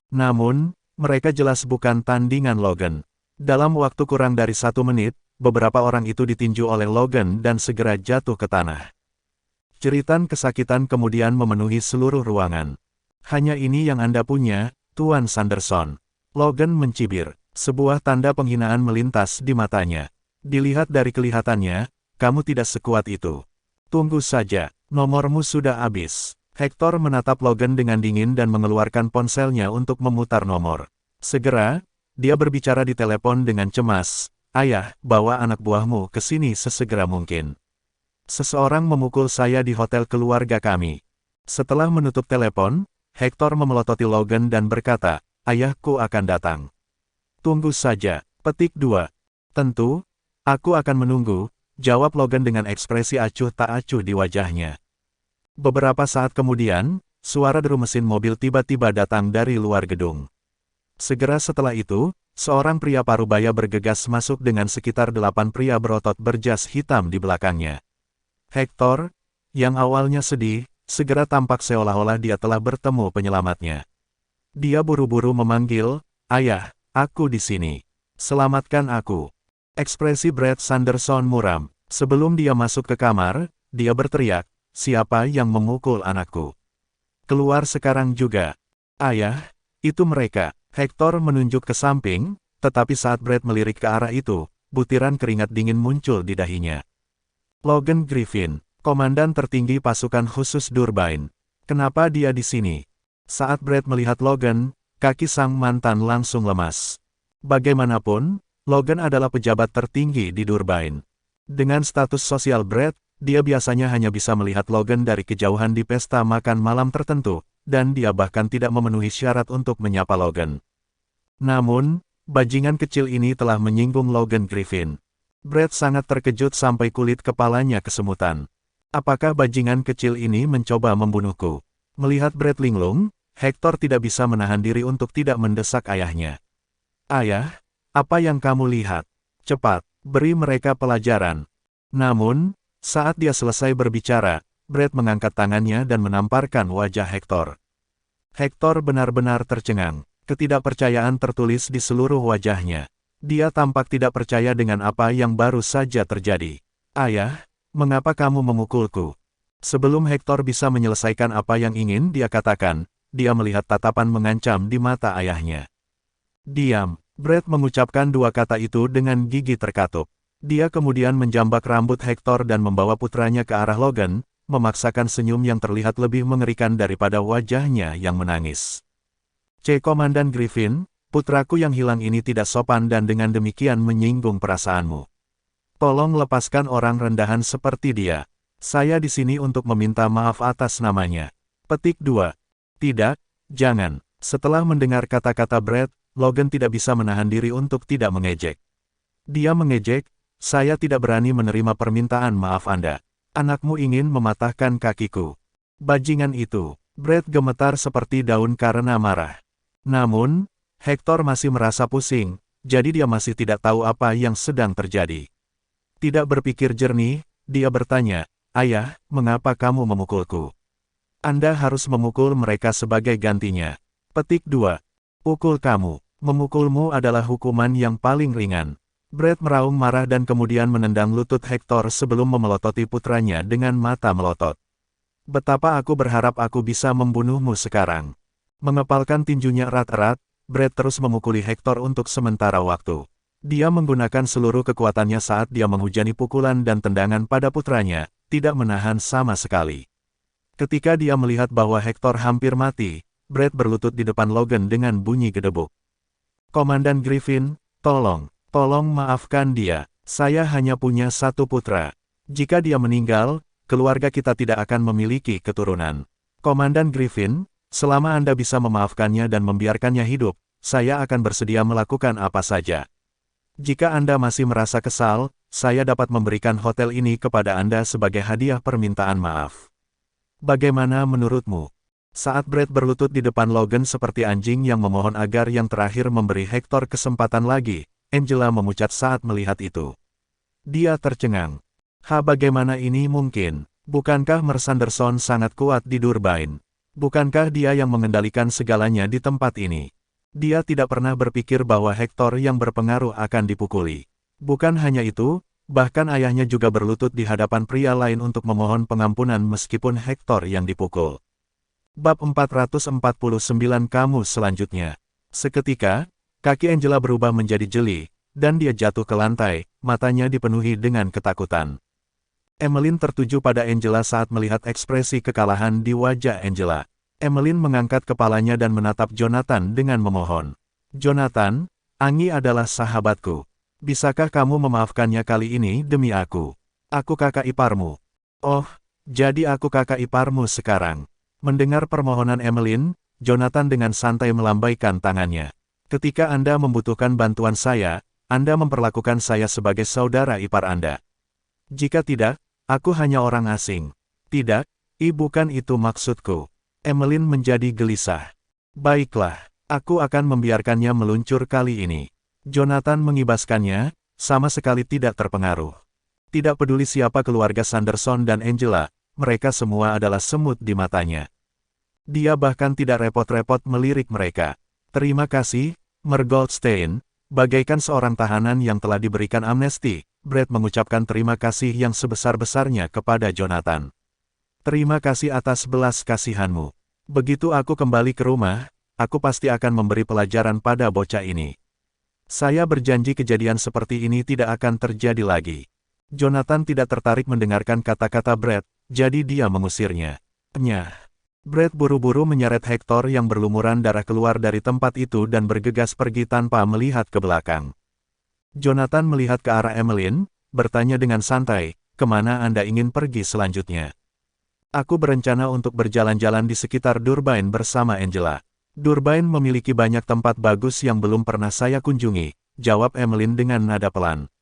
Namun, mereka jelas bukan tandingan Logan. Dalam waktu kurang dari 1 menit, beberapa orang itu ditinju oleh Logan dan segera jatuh ke tanah. Jeritan kesakitan kemudian memenuhi seluruh ruangan. Hanya ini yang Anda punya, Tuan Sanderson. Logan mencibir. Sebuah tanda penghinaan melintas di matanya. Dilihat dari kelihatannya, kamu tidak sekuat itu. Tunggu saja, nomormu sudah habis. Hector menatap Logan dengan dingin dan mengeluarkan ponselnya untuk memutar nomor. Segera, dia berbicara di telepon dengan cemas. Ayah, bawa anak buahmu ke sini sesegera mungkin. Seseorang memukul saya di hotel keluarga kami. Setelah menutup telepon, Hector memelototi Logan dan berkata, ayahku akan datang. Tunggu saja. Petik 2. Tentu, aku akan menunggu, jawab Logan dengan ekspresi acuh tak acuh di wajahnya. Beberapa saat kemudian, suara deru mesin mobil tiba-tiba datang dari luar gedung. Segera setelah itu, seorang pria parubaya bergegas masuk dengan sekitar 8 pria berotot berjas hitam di belakangnya. Hector, yang awalnya sedih, segera tampak seolah-olah dia telah bertemu penyelamatnya. Dia buru-buru memanggil, ayah, aku di sini. Selamatkan aku. Ekspresi Brad Sanderson muram. Sebelum dia masuk ke kamar, dia berteriak, siapa yang memukul anakku? Keluar sekarang juga. Ayah, itu mereka. Hector menunjuk ke samping, tetapi saat Brad melirik ke arah itu, butiran keringat dingin muncul di dahinya. Logan Griffin, komandan tertinggi pasukan khusus Durbain. Kenapa dia di sini? Saat Brad melihat Logan, kaki sang mantan langsung lemas. Bagaimanapun, Logan adalah pejabat tertinggi di Durbain. Dengan status sosial Brad, dia biasanya hanya bisa melihat Logan dari kejauhan di pesta makan malam tertentu, dan dia bahkan tidak memenuhi syarat untuk menyapa Logan. Namun, bajingan kecil ini telah menyinggung Logan Griffin. Brad sangat terkejut sampai kulit kepalanya kesemutan. Apakah bajingan kecil ini mencoba membunuhku? Melihat Brad linglung, Hector tidak bisa menahan diri untuk tidak mendesak ayahnya. Ayah, apa yang kamu lihat? Cepat, beri mereka pelajaran. Namun, saat dia selesai berbicara, Brad mengangkat tangannya dan menamparkan wajah Hector. Hector benar-benar tercengang. Ketidakpercayaan tertulis di seluruh wajahnya. Dia tampak tidak percaya dengan apa yang baru saja terjadi. Ayah, mengapa kamu memukulku? Sebelum Hector bisa menyelesaikan apa yang ingin dia katakan, dia melihat tatapan mengancam di mata ayahnya. Diam, Brett mengucapkan dua kata itu dengan gigi terkatup. Dia kemudian menjambak rambut Hector dan membawa putranya ke arah Logan, memaksakan senyum yang terlihat lebih mengerikan daripada wajahnya yang menangis. Komandan Griffin, putraku yang hilang ini tidak sopan dan dengan demikian menyinggung perasaanmu. Tolong lepaskan orang rendahan seperti dia. Saya di sini untuk meminta maaf atas namanya. Petik 2. Tidak, jangan. Setelah mendengar kata-kata Brett, Logan tidak bisa menahan diri untuk tidak mengejek. Dia mengejek, saya tidak berani menerima permintaan maaf Anda. Anakmu ingin mematahkan kakiku. Bajingan itu. Brett gemetar seperti daun karena marah. Namun, Hector masih merasa pusing, jadi dia masih tidak tahu apa yang sedang terjadi. Tidak berpikir jernih, dia bertanya, Ayah, mengapa kamu memukulku? Anda harus memukul mereka sebagai gantinya. Petik 2. Pukul kamu. Memukulmu adalah hukuman yang paling ringan. Brett meraung marah dan kemudian menendang lutut Hector sebelum memelototi putranya dengan mata melotot. Betapa aku berharap aku bisa membunuhmu sekarang. Mengepalkan tinjunya erat-erat, Brett terus memukuli Hector untuk sementara waktu. Dia menggunakan seluruh kekuatannya saat dia menghujani pukulan dan tendangan pada putranya, tidak menahan sama sekali. Ketika dia melihat bahwa Hector hampir mati, Brett berlutut di depan Logan dengan bunyi gedebuk. Komandan Griffin, tolong maafkan dia. Saya hanya punya satu putra. Jika dia meninggal, keluarga kita tidak akan memiliki keturunan. Komandan Griffin, selama Anda bisa memaafkannya dan membiarkannya hidup, saya akan bersedia melakukan apa saja. Jika Anda masih merasa kesal, saya dapat memberikan hotel ini kepada Anda sebagai hadiah permintaan maaf. Bagaimana menurutmu? Saat Brett berlutut di depan Logan seperti anjing yang memohon agar yang terakhir memberi Hector kesempatan lagi, Angela memucat saat melihat itu. Dia tercengang. Bagaimana ini mungkin? Bukankah Mersanderson sangat kuat di Durbain? Bukankah dia yang mengendalikan segalanya di tempat ini? Dia tidak pernah berpikir bahwa Hector yang berpengaruh akan dipukuli. Bukan hanya itu, bahkan ayahnya juga berlutut di hadapan pria lain untuk memohon pengampunan meskipun Hector yang dipukul. Bab 449 kamus selanjutnya. Seketika, kaki Angela berubah menjadi jeli, dan dia jatuh ke lantai, matanya dipenuhi dengan ketakutan. Emmeline tertuju pada Angela saat melihat ekspresi kekalahan di wajah Angela. Emmeline mengangkat kepalanya dan menatap Jonathan dengan memohon. Jonathan, Angie adalah sahabatku. Bisakah kamu memaafkannya kali ini demi aku? Aku kakak iparmu. Oh, jadi aku kakak iparmu sekarang. Mendengar permohonan Emmeline, Jonathan dengan santai melambaikan tangannya. Ketika Anda membutuhkan bantuan saya, Anda memperlakukan saya sebagai saudara ipar Anda. Jika tidak, aku hanya orang asing. Tidak, bukan itu maksudku. Emmeline menjadi gelisah. Baiklah, aku akan membiarkannya meluncur kali ini. Jonathan mengibaskannya, sama sekali tidak terpengaruh. Tidak peduli siapa keluarga Sanderson dan Angela, mereka semua adalah semut di matanya. Dia bahkan tidak repot-repot melirik mereka. Terima kasih, Mer Goldstein, bagaikan seorang tahanan yang telah diberikan amnesti, Brett mengucapkan terima kasih yang sebesar-besarnya kepada Jonathan. Terima kasih atas belas kasihanmu. Begitu aku kembali ke rumah, aku pasti akan memberi pelajaran pada bocah ini. Saya berjanji kejadian seperti ini tidak akan terjadi lagi. Jonathan tidak tertarik mendengarkan kata-kata Brett, jadi dia mengusirnya. Brett buru-buru menyeret Hector yang berlumuran darah keluar dari tempat itu dan bergegas pergi tanpa melihat ke belakang. Jonathan melihat ke arah Emmeline, bertanya dengan santai, kemana Anda ingin pergi selanjutnya? Aku berencana untuk berjalan-jalan di sekitar Durbain bersama Angela. Durbain memiliki banyak tempat bagus yang belum pernah saya kunjungi, jawab Emmeline dengan nada pelan.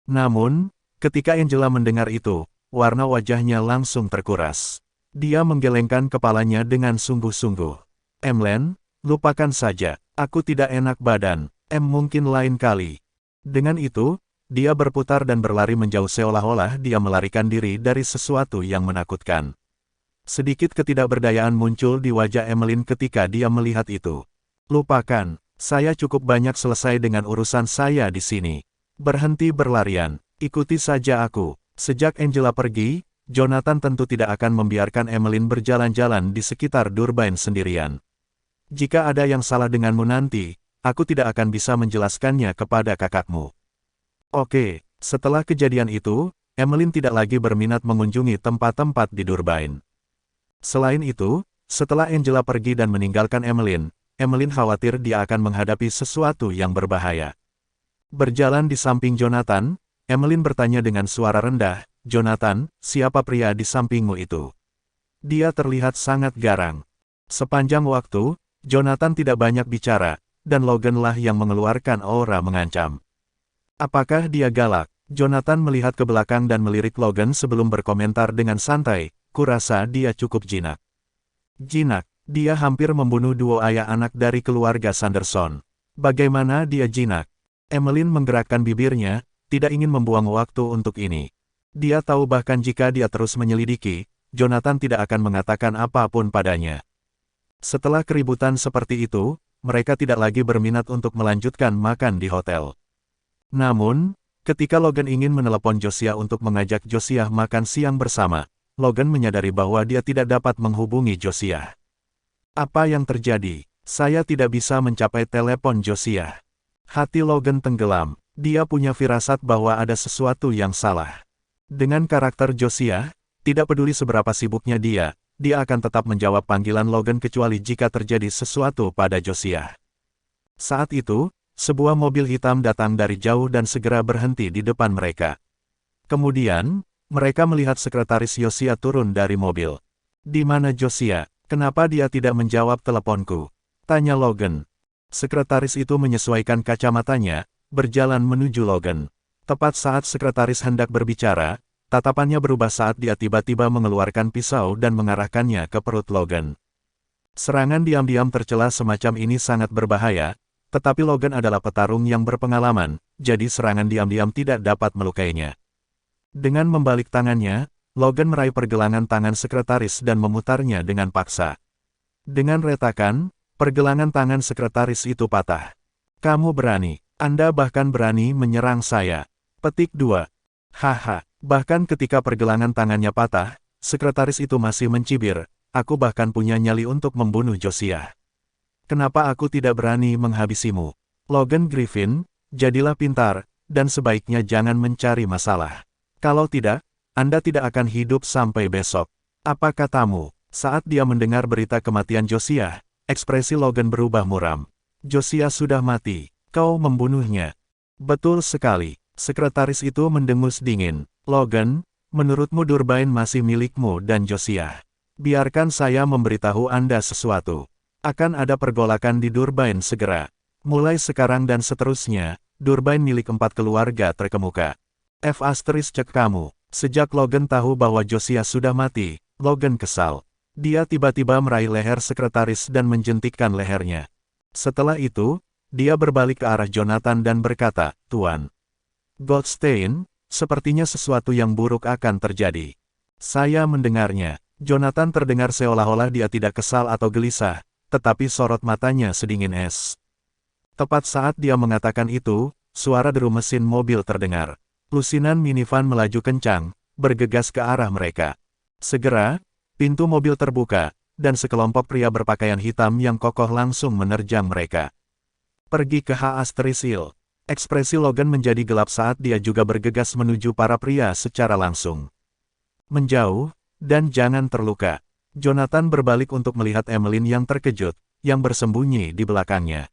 Namun, ketika Angela mendengar itu, warna wajahnya langsung terkuras. Dia menggelengkan kepalanya dengan sungguh-sungguh. Emmeline, lupakan saja, aku tidak enak badan, mungkin lain kali. Dengan itu, dia berputar dan berlari menjauh seolah-olah dia melarikan diri dari sesuatu yang menakutkan. Sedikit ketidakberdayaan muncul di wajah Emmeline ketika dia melihat itu. Lupakan, saya cukup banyak selesai dengan urusan saya di sini. Berhenti berlarian, ikuti saja aku. Sejak Angela pergi, Jonathan tentu tidak akan membiarkan Emmeline berjalan-jalan di sekitar Durbain sendirian. Jika ada yang salah denganmu nanti, aku tidak akan bisa menjelaskannya kepada kakakmu. Oke, setelah kejadian itu, Emmeline tidak lagi berminat mengunjungi tempat-tempat di Durbain. Selain itu, setelah Angela pergi dan meninggalkan Emmeline, Emmeline khawatir dia akan menghadapi sesuatu yang berbahaya. Berjalan di samping Jonathan, Emmeline bertanya dengan suara rendah, "Jonathan, siapa pria di sampingmu itu?" Dia terlihat sangat garang. Sepanjang waktu, Jonathan tidak banyak bicara, dan Logan lah yang mengeluarkan aura mengancam. Apakah dia galak? Jonathan melihat ke belakang dan melirik Logan sebelum berkomentar dengan santai, "Kurasa dia cukup jinak." Jinak, dia hampir membunuh duo ayah anak dari keluarga Sanderson. Bagaimana dia jinak? Emmeline menggerakkan bibirnya, tidak ingin membuang waktu untuk ini. Dia tahu bahkan jika dia terus menyelidiki, Jonathan tidak akan mengatakan apapun padanya. Setelah keributan seperti itu, mereka tidak lagi berminat untuk melanjutkan makan di hotel. Namun, ketika Logan ingin menelepon Josiah untuk mengajak Josiah makan siang bersama, Logan menyadari bahwa dia tidak dapat menghubungi Josiah. Apa yang terjadi? Saya tidak bisa mencapai telepon Josiah. Hati Logan tenggelam. Dia punya firasat bahwa ada sesuatu yang salah. Dengan karakter Josiah, tidak peduli seberapa sibuknya dia akan tetap menjawab panggilan Logan kecuali jika terjadi sesuatu pada Josiah. Saat itu, sebuah mobil hitam datang dari jauh dan segera berhenti di depan mereka. Kemudian, mereka melihat sekretaris Josiah turun dari mobil. "Di mana Josiah? Kenapa dia tidak menjawab teleponku?" tanya Logan. Sekretaris itu menyesuaikan kacamatanya, berjalan menuju Logan. Tepat saat sekretaris hendak berbicara, tatapannya berubah saat dia tiba-tiba mengeluarkan pisau dan mengarahkannya ke perut Logan. Serangan diam-diam tercela semacam ini sangat berbahaya, tetapi Logan adalah petarung yang berpengalaman, jadi serangan diam-diam tidak dapat melukainya. Dengan membalik tangannya, Logan meraih pergelangan tangan sekretaris dan memutarnya dengan paksa. Dengan retakan, pergelangan tangan sekretaris itu patah. "Kamu berani, Anda bahkan berani menyerang saya." Petik 2. Haha. Bahkan ketika pergelangan tangannya patah, sekretaris itu masih mencibir, "Aku bahkan punya nyali untuk membunuh Josiah. Kenapa aku tidak berani menghabisimu?" Logan Griffin, jadilah pintar, dan sebaiknya jangan mencari masalah. Kalau tidak, Anda tidak akan hidup sampai besok. Apa katamu? Saat dia mendengar berita kematian Josiah, ekspresi Logan berubah muram. "Josiah sudah mati. Kau membunuhnya." "Betul sekali." Sekretaris itu mendengus dingin. "Logan, menurutmu Durbain masih milikmu dan Josiah. Biarkan saya memberitahu Anda sesuatu. Akan ada pergolakan di Durbain segera. Mulai sekarang dan seterusnya, Durbain milik 4 keluarga terkemuka. Cek kamu." Sejak Logan tahu bahwa Josiah sudah mati, Logan kesal. Dia tiba-tiba meraih leher sekretaris dan menjentikkan lehernya. Setelah itu, dia berbalik ke arah Jonathan dan berkata, "Tuan Goldstein, sepertinya sesuatu yang buruk akan terjadi." Saya mendengarnya. Jonathan terdengar seolah-olah dia tidak kesal atau gelisah, tetapi sorot matanya sedingin es. Tepat saat dia mengatakan itu, suara deru mesin mobil terdengar. Lusinan minivan melaju kencang, bergegas ke arah mereka. Segera, pintu mobil terbuka, dan sekelompok pria berpakaian hitam yang kokoh langsung menerjang mereka. "Pergi ke H**il." Ekspresi Logan menjadi gelap saat dia juga bergegas menuju para pria secara langsung. "Menjauh, dan jangan terluka." Jonathan berbalik untuk melihat Emmeline yang terkejut, yang bersembunyi di belakangnya.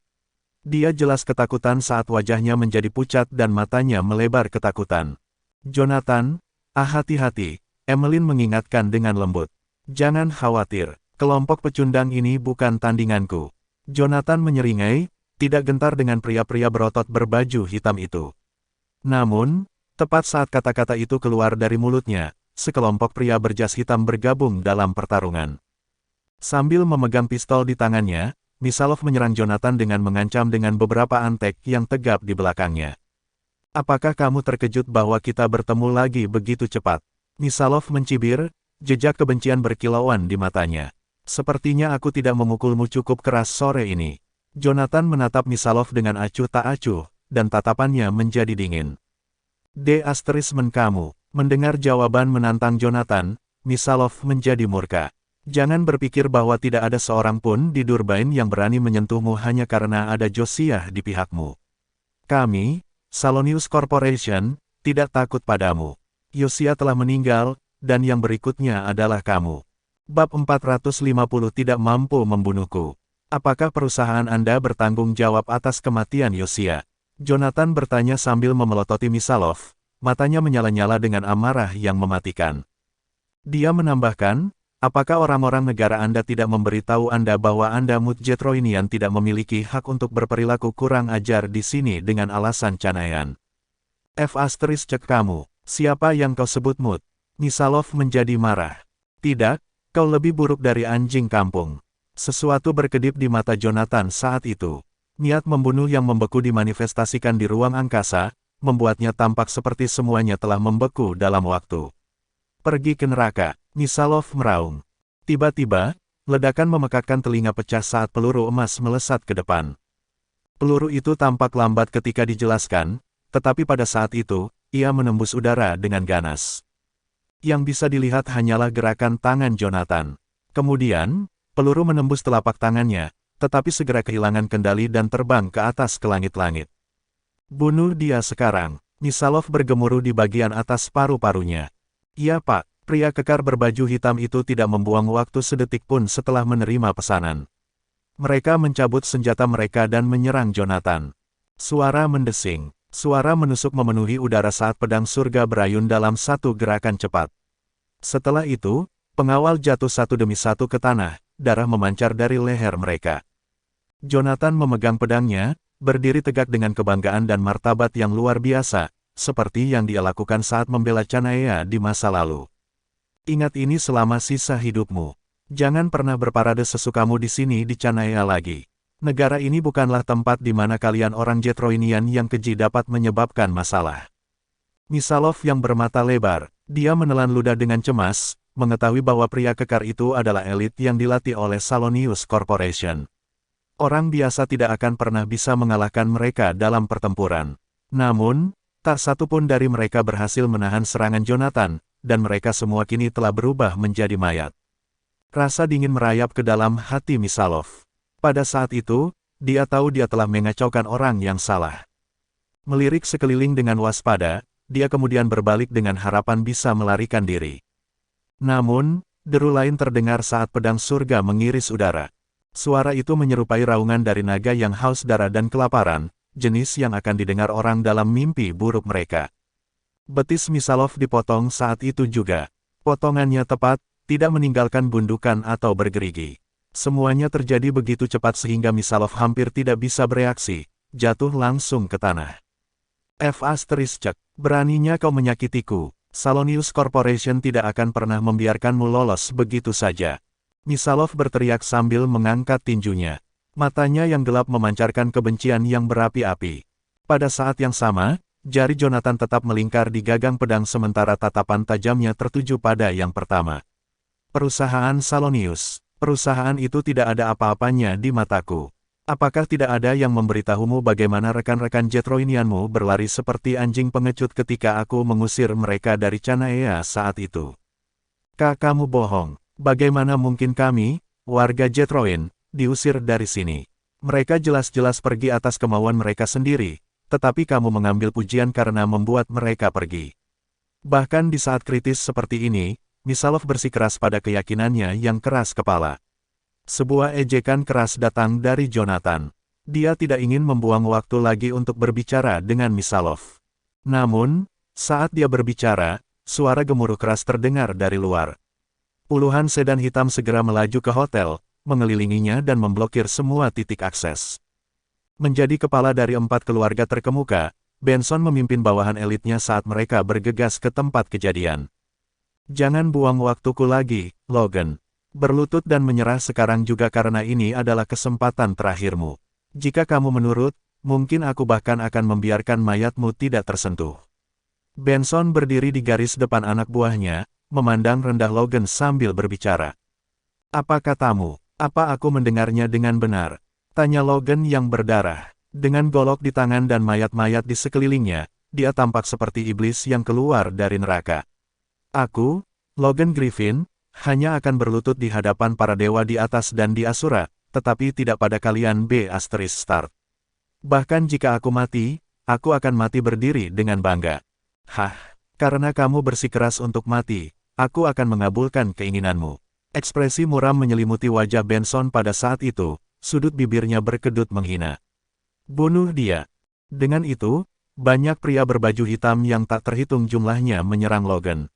Dia jelas ketakutan saat wajahnya menjadi pucat dan matanya melebar ketakutan. "Jonathan, hati-hati," Emmeline mengingatkan dengan lembut. "Jangan khawatir, kelompok pecundang ini bukan tandinganku." Jonathan menyeringai, tidak gentar dengan pria-pria berotot berbaju hitam itu. Namun, tepat saat kata-kata itu keluar dari mulutnya, sekelompok pria berjas hitam bergabung dalam pertarungan. Sambil memegang pistol di tangannya, Misalov menyerang Jonathan dengan mengancam dengan beberapa antek yang tegap di belakangnya. "Apakah kamu terkejut bahwa kita bertemu lagi begitu cepat?" Misalov mencibir, jejak kebencian berkilauan di matanya. "Sepertinya aku tidak memukulmu cukup keras sore ini." Jonathan menatap Misalov dengan acuh tak acuh, dan tatapannya menjadi dingin. Kamu." Mendengar jawaban menantang Jonathan, Misalov menjadi murka. Jangan berpikir bahwa tidak ada seorang pun di Durbain yang berani menyentuhmu hanya karena ada Josiah di pihakmu. Kami, Salonius Corporation, tidak takut padamu. Josiah telah meninggal, dan yang berikutnya adalah kamu. Bab 450 tidak mampu membunuhku. Apakah perusahaan Anda bertanggung jawab atas kematian Josiah? Jonathan bertanya sambil memelototi Misalov, matanya menyala-nyala dengan amarah yang mematikan. Dia menambahkan, apakah orang-orang negara Anda tidak memberitahu Anda bahwa Anda Mutjetroinian tidak memiliki hak untuk berperilaku kurang ajar di sini dengan alasan Canaian? Cek kamu, siapa yang kau sebut Mut? Misalov menjadi marah. Tidak, kau lebih buruk dari anjing kampung. Sesuatu berkedip di mata Jonathan saat itu. Niat membunuh yang membeku dimanifestasikan di ruang angkasa, membuatnya tampak seperti semuanya telah membeku dalam waktu. Pergi ke neraka, Misalov meraung. Tiba-tiba, ledakan memekakkan telinga pecah saat peluru emas melesat ke depan. Peluru itu tampak lambat ketika dijelaskan, tetapi pada saat itu, ia menembus udara dengan ganas. Yang bisa dilihat hanyalah gerakan tangan Jonathan. Kemudian, peluru menembus telapak tangannya, tetapi segera kehilangan kendali dan terbang ke atas ke langit-langit. Bunuh dia sekarang, Misalov bergemuruh di bagian atas paru-parunya. Ya Pak, pria kekar berbaju hitam itu tidak membuang waktu sedetik pun setelah menerima pesanan. Mereka mencabut senjata mereka dan menyerang Jonathan. Suara mendesing, suara menusuk memenuhi udara saat pedang surga berayun dalam satu gerakan cepat. Setelah itu, pengawal jatuh satu demi satu ke tanah, darah memancar dari leher mereka. Jonathan memegang pedangnya, berdiri tegak dengan kebanggaan dan martabat yang luar biasa, seperti yang dia lakukan saat membela Canaya di masa lalu. Ingat ini selama sisa hidupmu. Jangan pernah berparade sesukamu di sini di Canaya lagi. Negara ini bukanlah tempat di mana kalian orang Jetroinian yang keji dapat menyebabkan masalah. Misalov yang bermata lebar, dia menelan ludah dengan cemas, mengetahui bahwa pria kekar itu adalah elit yang dilatih oleh Salonius Corporation. Orang biasa tidak akan pernah bisa mengalahkan mereka dalam pertempuran. Namun, tak satu pun dari mereka berhasil menahan serangan Jonathan, dan mereka semua kini telah berubah menjadi mayat. Rasa dingin merayap ke dalam hati Misalov. Pada saat itu, dia tahu dia telah mengacaukan orang yang salah. Melirik sekeliling dengan waspada, dia kemudian berbalik dengan harapan bisa melarikan diri. Namun, deru lain terdengar saat pedang surga mengiris udara. Suara itu menyerupai raungan dari naga yang haus darah dan kelaparan, jenis yang akan didengar orang dalam mimpi buruk mereka. Betis Misalov dipotong saat itu juga. Potongannya tepat, tidak meninggalkan bundukan atau bergerigi. Semuanya terjadi begitu cepat sehingga Misalov hampir tidak bisa bereaksi, jatuh langsung ke tanah. Cek, beraninya kau menyakitiku. Salonius Corporation tidak akan pernah membiarkanmu lolos begitu saja. Misalov berteriak sambil mengangkat tinjunya. Matanya yang gelap memancarkan kebencian yang berapi-api. Pada saat yang sama, jari Jonathan tetap melingkar di gagang pedang sementara tatapan tajamnya tertuju pada yang pertama. Perusahaan Salonius, perusahaan itu tidak ada apa-apanya di mataku. Apakah tidak ada yang memberitahumu bagaimana rekan-rekan Jetroinianmu berlari seperti anjing pengecut ketika aku mengusir mereka dari Canaya saat itu? Kamu bohong. Bagaimana mungkin kami, warga Jetroin, diusir dari sini? Mereka jelas-jelas pergi atas kemauan mereka sendiri, tetapi kamu mengambil pujian karena membuat mereka pergi. Bahkan di saat kritis seperti ini, Misalov bersikeras pada keyakinannya yang keras kepala. Sebuah ejekan keras datang dari Jonathan. Dia tidak ingin membuang waktu lagi untuk berbicara dengan Misalov. Namun, saat dia berbicara, suara gemuruh keras terdengar dari luar. Puluhan sedan hitam segera melaju ke hotel, mengelilinginya dan memblokir semua titik akses. Menjadi kepala dari 4 keluarga terkemuka, Benson memimpin bawahan elitnya saat mereka bergegas ke tempat kejadian. Jangan buang waktuku lagi, Logan. Berlutut dan menyerah sekarang juga karena ini adalah kesempatan terakhirmu. Jika kamu menurut, mungkin aku bahkan akan membiarkan mayatmu tidak tersentuh. Benson berdiri di garis depan anak buahnya, memandang rendah Logan sambil berbicara. Apa katamu? Apa aku mendengarnya dengan benar? Tanya Logan yang berdarah. Dengan golok di tangan dan mayat-mayat di sekelilingnya, dia tampak seperti iblis yang keluar dari neraka. Aku, Logan Griffin, hanya akan berlutut di hadapan para dewa di atas dan di Asura, tetapi tidak pada kalian B***start. Bahkan jika aku mati, aku akan mati berdiri dengan bangga. Hah, karena kamu bersikeras untuk mati, aku akan mengabulkan keinginanmu. Ekspresi muram menyelimuti wajah Benson pada saat itu, sudut bibirnya berkedut menghina. Bunuh dia. Dengan itu, banyak pria berbaju hitam yang tak terhitung jumlahnya menyerang Logan.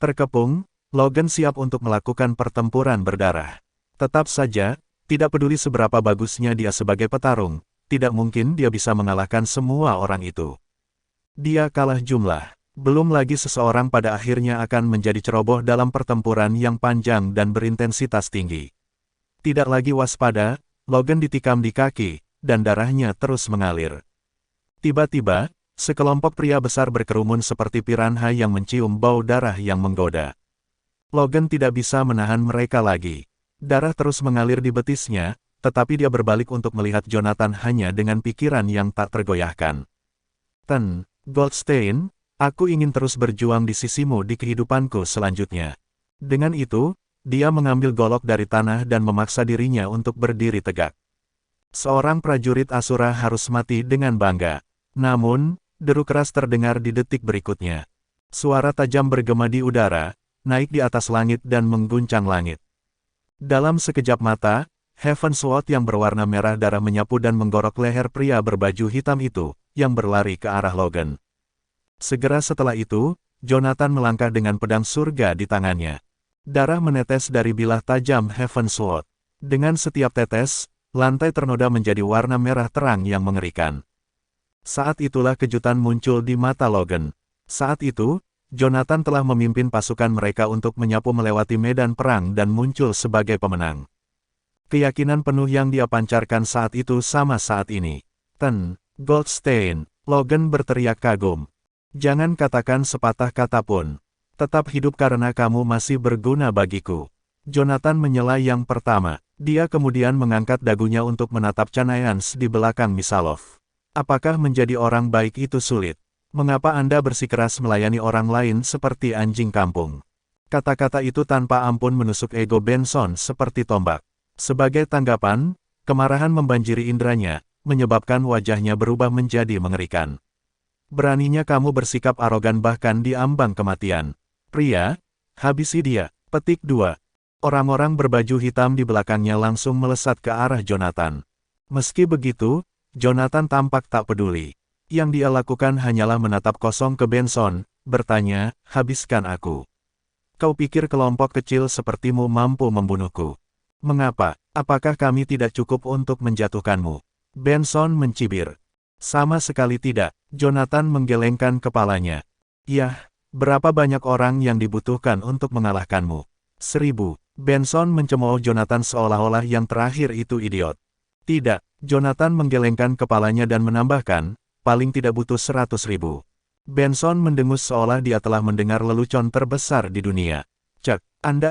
Terkepung, Logan siap untuk melakukan pertempuran berdarah. Tetap saja, tidak peduli seberapa bagusnya dia sebagai petarung, tidak mungkin dia bisa mengalahkan semua orang itu. Dia kalah jumlah. Belum lagi seseorang pada akhirnya akan menjadi ceroboh dalam pertempuran yang panjang dan berintensitas tinggi. Tidak lagi waspada, Logan ditikam di kaki, dan darahnya terus mengalir. Tiba-tiba, sekelompok pria besar berkerumun seperti piranha yang mencium bau darah yang menggoda. Logan tidak bisa menahan mereka lagi. Darah terus mengalir di betisnya, tetapi dia berbalik untuk melihat Jonathan hanya dengan pikiran yang tak tergoyahkan. Goldstein, aku ingin terus berjuang di sisimu di kehidupanku selanjutnya. Dengan itu, dia mengambil golok dari tanah dan memaksa dirinya untuk berdiri tegak. Seorang prajurit Asura harus mati dengan bangga. Namun, deru keras terdengar di detik berikutnya. Suara tajam bergema di udara, naik di atas langit dan mengguncang langit. Dalam sekejap mata, Heavensward yang berwarna merah darah menyapu dan menggorok leher pria berbaju hitam itu, yang berlari ke arah Logan. Segera setelah itu, Jonathan melangkah dengan pedang surga di tangannya. Darah menetes dari bilah tajam Heavensward. Dengan setiap tetes, lantai ternoda menjadi warna merah terang yang mengerikan. Saat itulah kejutan muncul di mata Logan. Saat itu, Jonathan telah memimpin pasukan mereka untuk menyapu melewati medan perang dan muncul sebagai pemenang. Keyakinan penuh yang dia pancarkan saat itu sama saat ini. Goldstein, Logan berteriak kagum. Jangan katakan sepatah kata pun. Tetap hidup karena kamu masih berguna bagiku. Jonathan menyela yang pertama. Dia kemudian mengangkat dagunya untuk menatap Chanayans di belakang Misalov. Apakah menjadi orang baik itu sulit? Mengapa Anda bersikeras melayani orang lain seperti anjing kampung? Kata-kata itu tanpa ampun menusuk ego Benson seperti tombak. Sebagai tanggapan, kemarahan membanjiri indranya, menyebabkan wajahnya berubah menjadi mengerikan. Beraninya kamu bersikap arogan bahkan di ambang kematian. Pria, habisi dia. Petik 2. Orang-orang berbaju hitam di belakangnya langsung melesat ke arah Jonathan. Meski begitu, Jonathan tampak tak peduli. Yang dia lakukan hanyalah menatap kosong ke Benson, bertanya, habiskan aku. Kau pikir kelompok kecil sepertimu mampu membunuhku? Mengapa? Apakah kami tidak cukup untuk menjatuhkanmu? Benson mencibir. Sama sekali tidak. Jonathan menggelengkan kepalanya. Yah, berapa banyak orang yang dibutuhkan untuk mengalahkanmu? 1000. Benson mencemooh Jonathan seolah-olah yang terakhir itu idiot. Tidak, Jonathan menggelengkan kepalanya dan menambahkan, paling tidak butuh 100.000. Benson mendengus seolah dia telah mendengar lelucon terbesar di dunia. Cek, Anda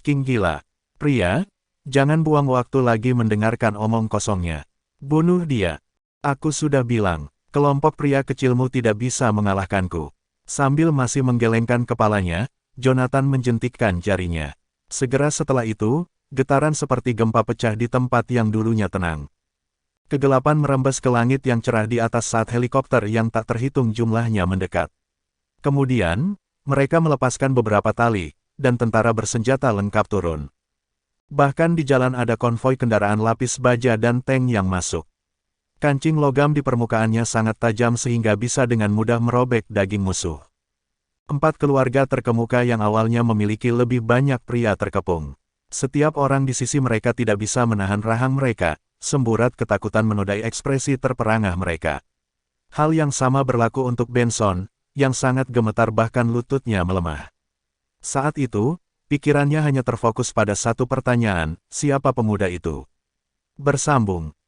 King gila. Pria, jangan buang waktu lagi mendengarkan omong kosongnya. Bunuh dia. Aku sudah bilang, kelompok pria kecilmu tidak bisa mengalahkanku. Sambil masih menggelengkan kepalanya, Jonathan menjentikkan jarinya. Segera setelah itu, getaran seperti gempa pecah di tempat yang dulunya tenang. Kegelapan merembes ke langit yang cerah di atas saat helikopter yang tak terhitung jumlahnya mendekat. Kemudian, mereka melepaskan beberapa tali, dan tentara bersenjata lengkap turun. Bahkan di jalan ada konvoi kendaraan lapis baja dan tank yang masuk. Kancing logam di permukaannya sangat tajam sehingga bisa dengan mudah merobek daging musuh. 4 keluarga terkemuka yang awalnya memiliki lebih banyak pria terkepung. Setiap orang di sisi mereka tidak bisa menahan rahang mereka. Semburat ketakutan menodai ekspresi terperangah mereka. Hal yang sama berlaku untuk Benson, yang sangat gemetar bahkan lututnya melemah. Saat itu, pikirannya hanya terfokus pada satu pertanyaan, siapa pemuda itu? Bersambung.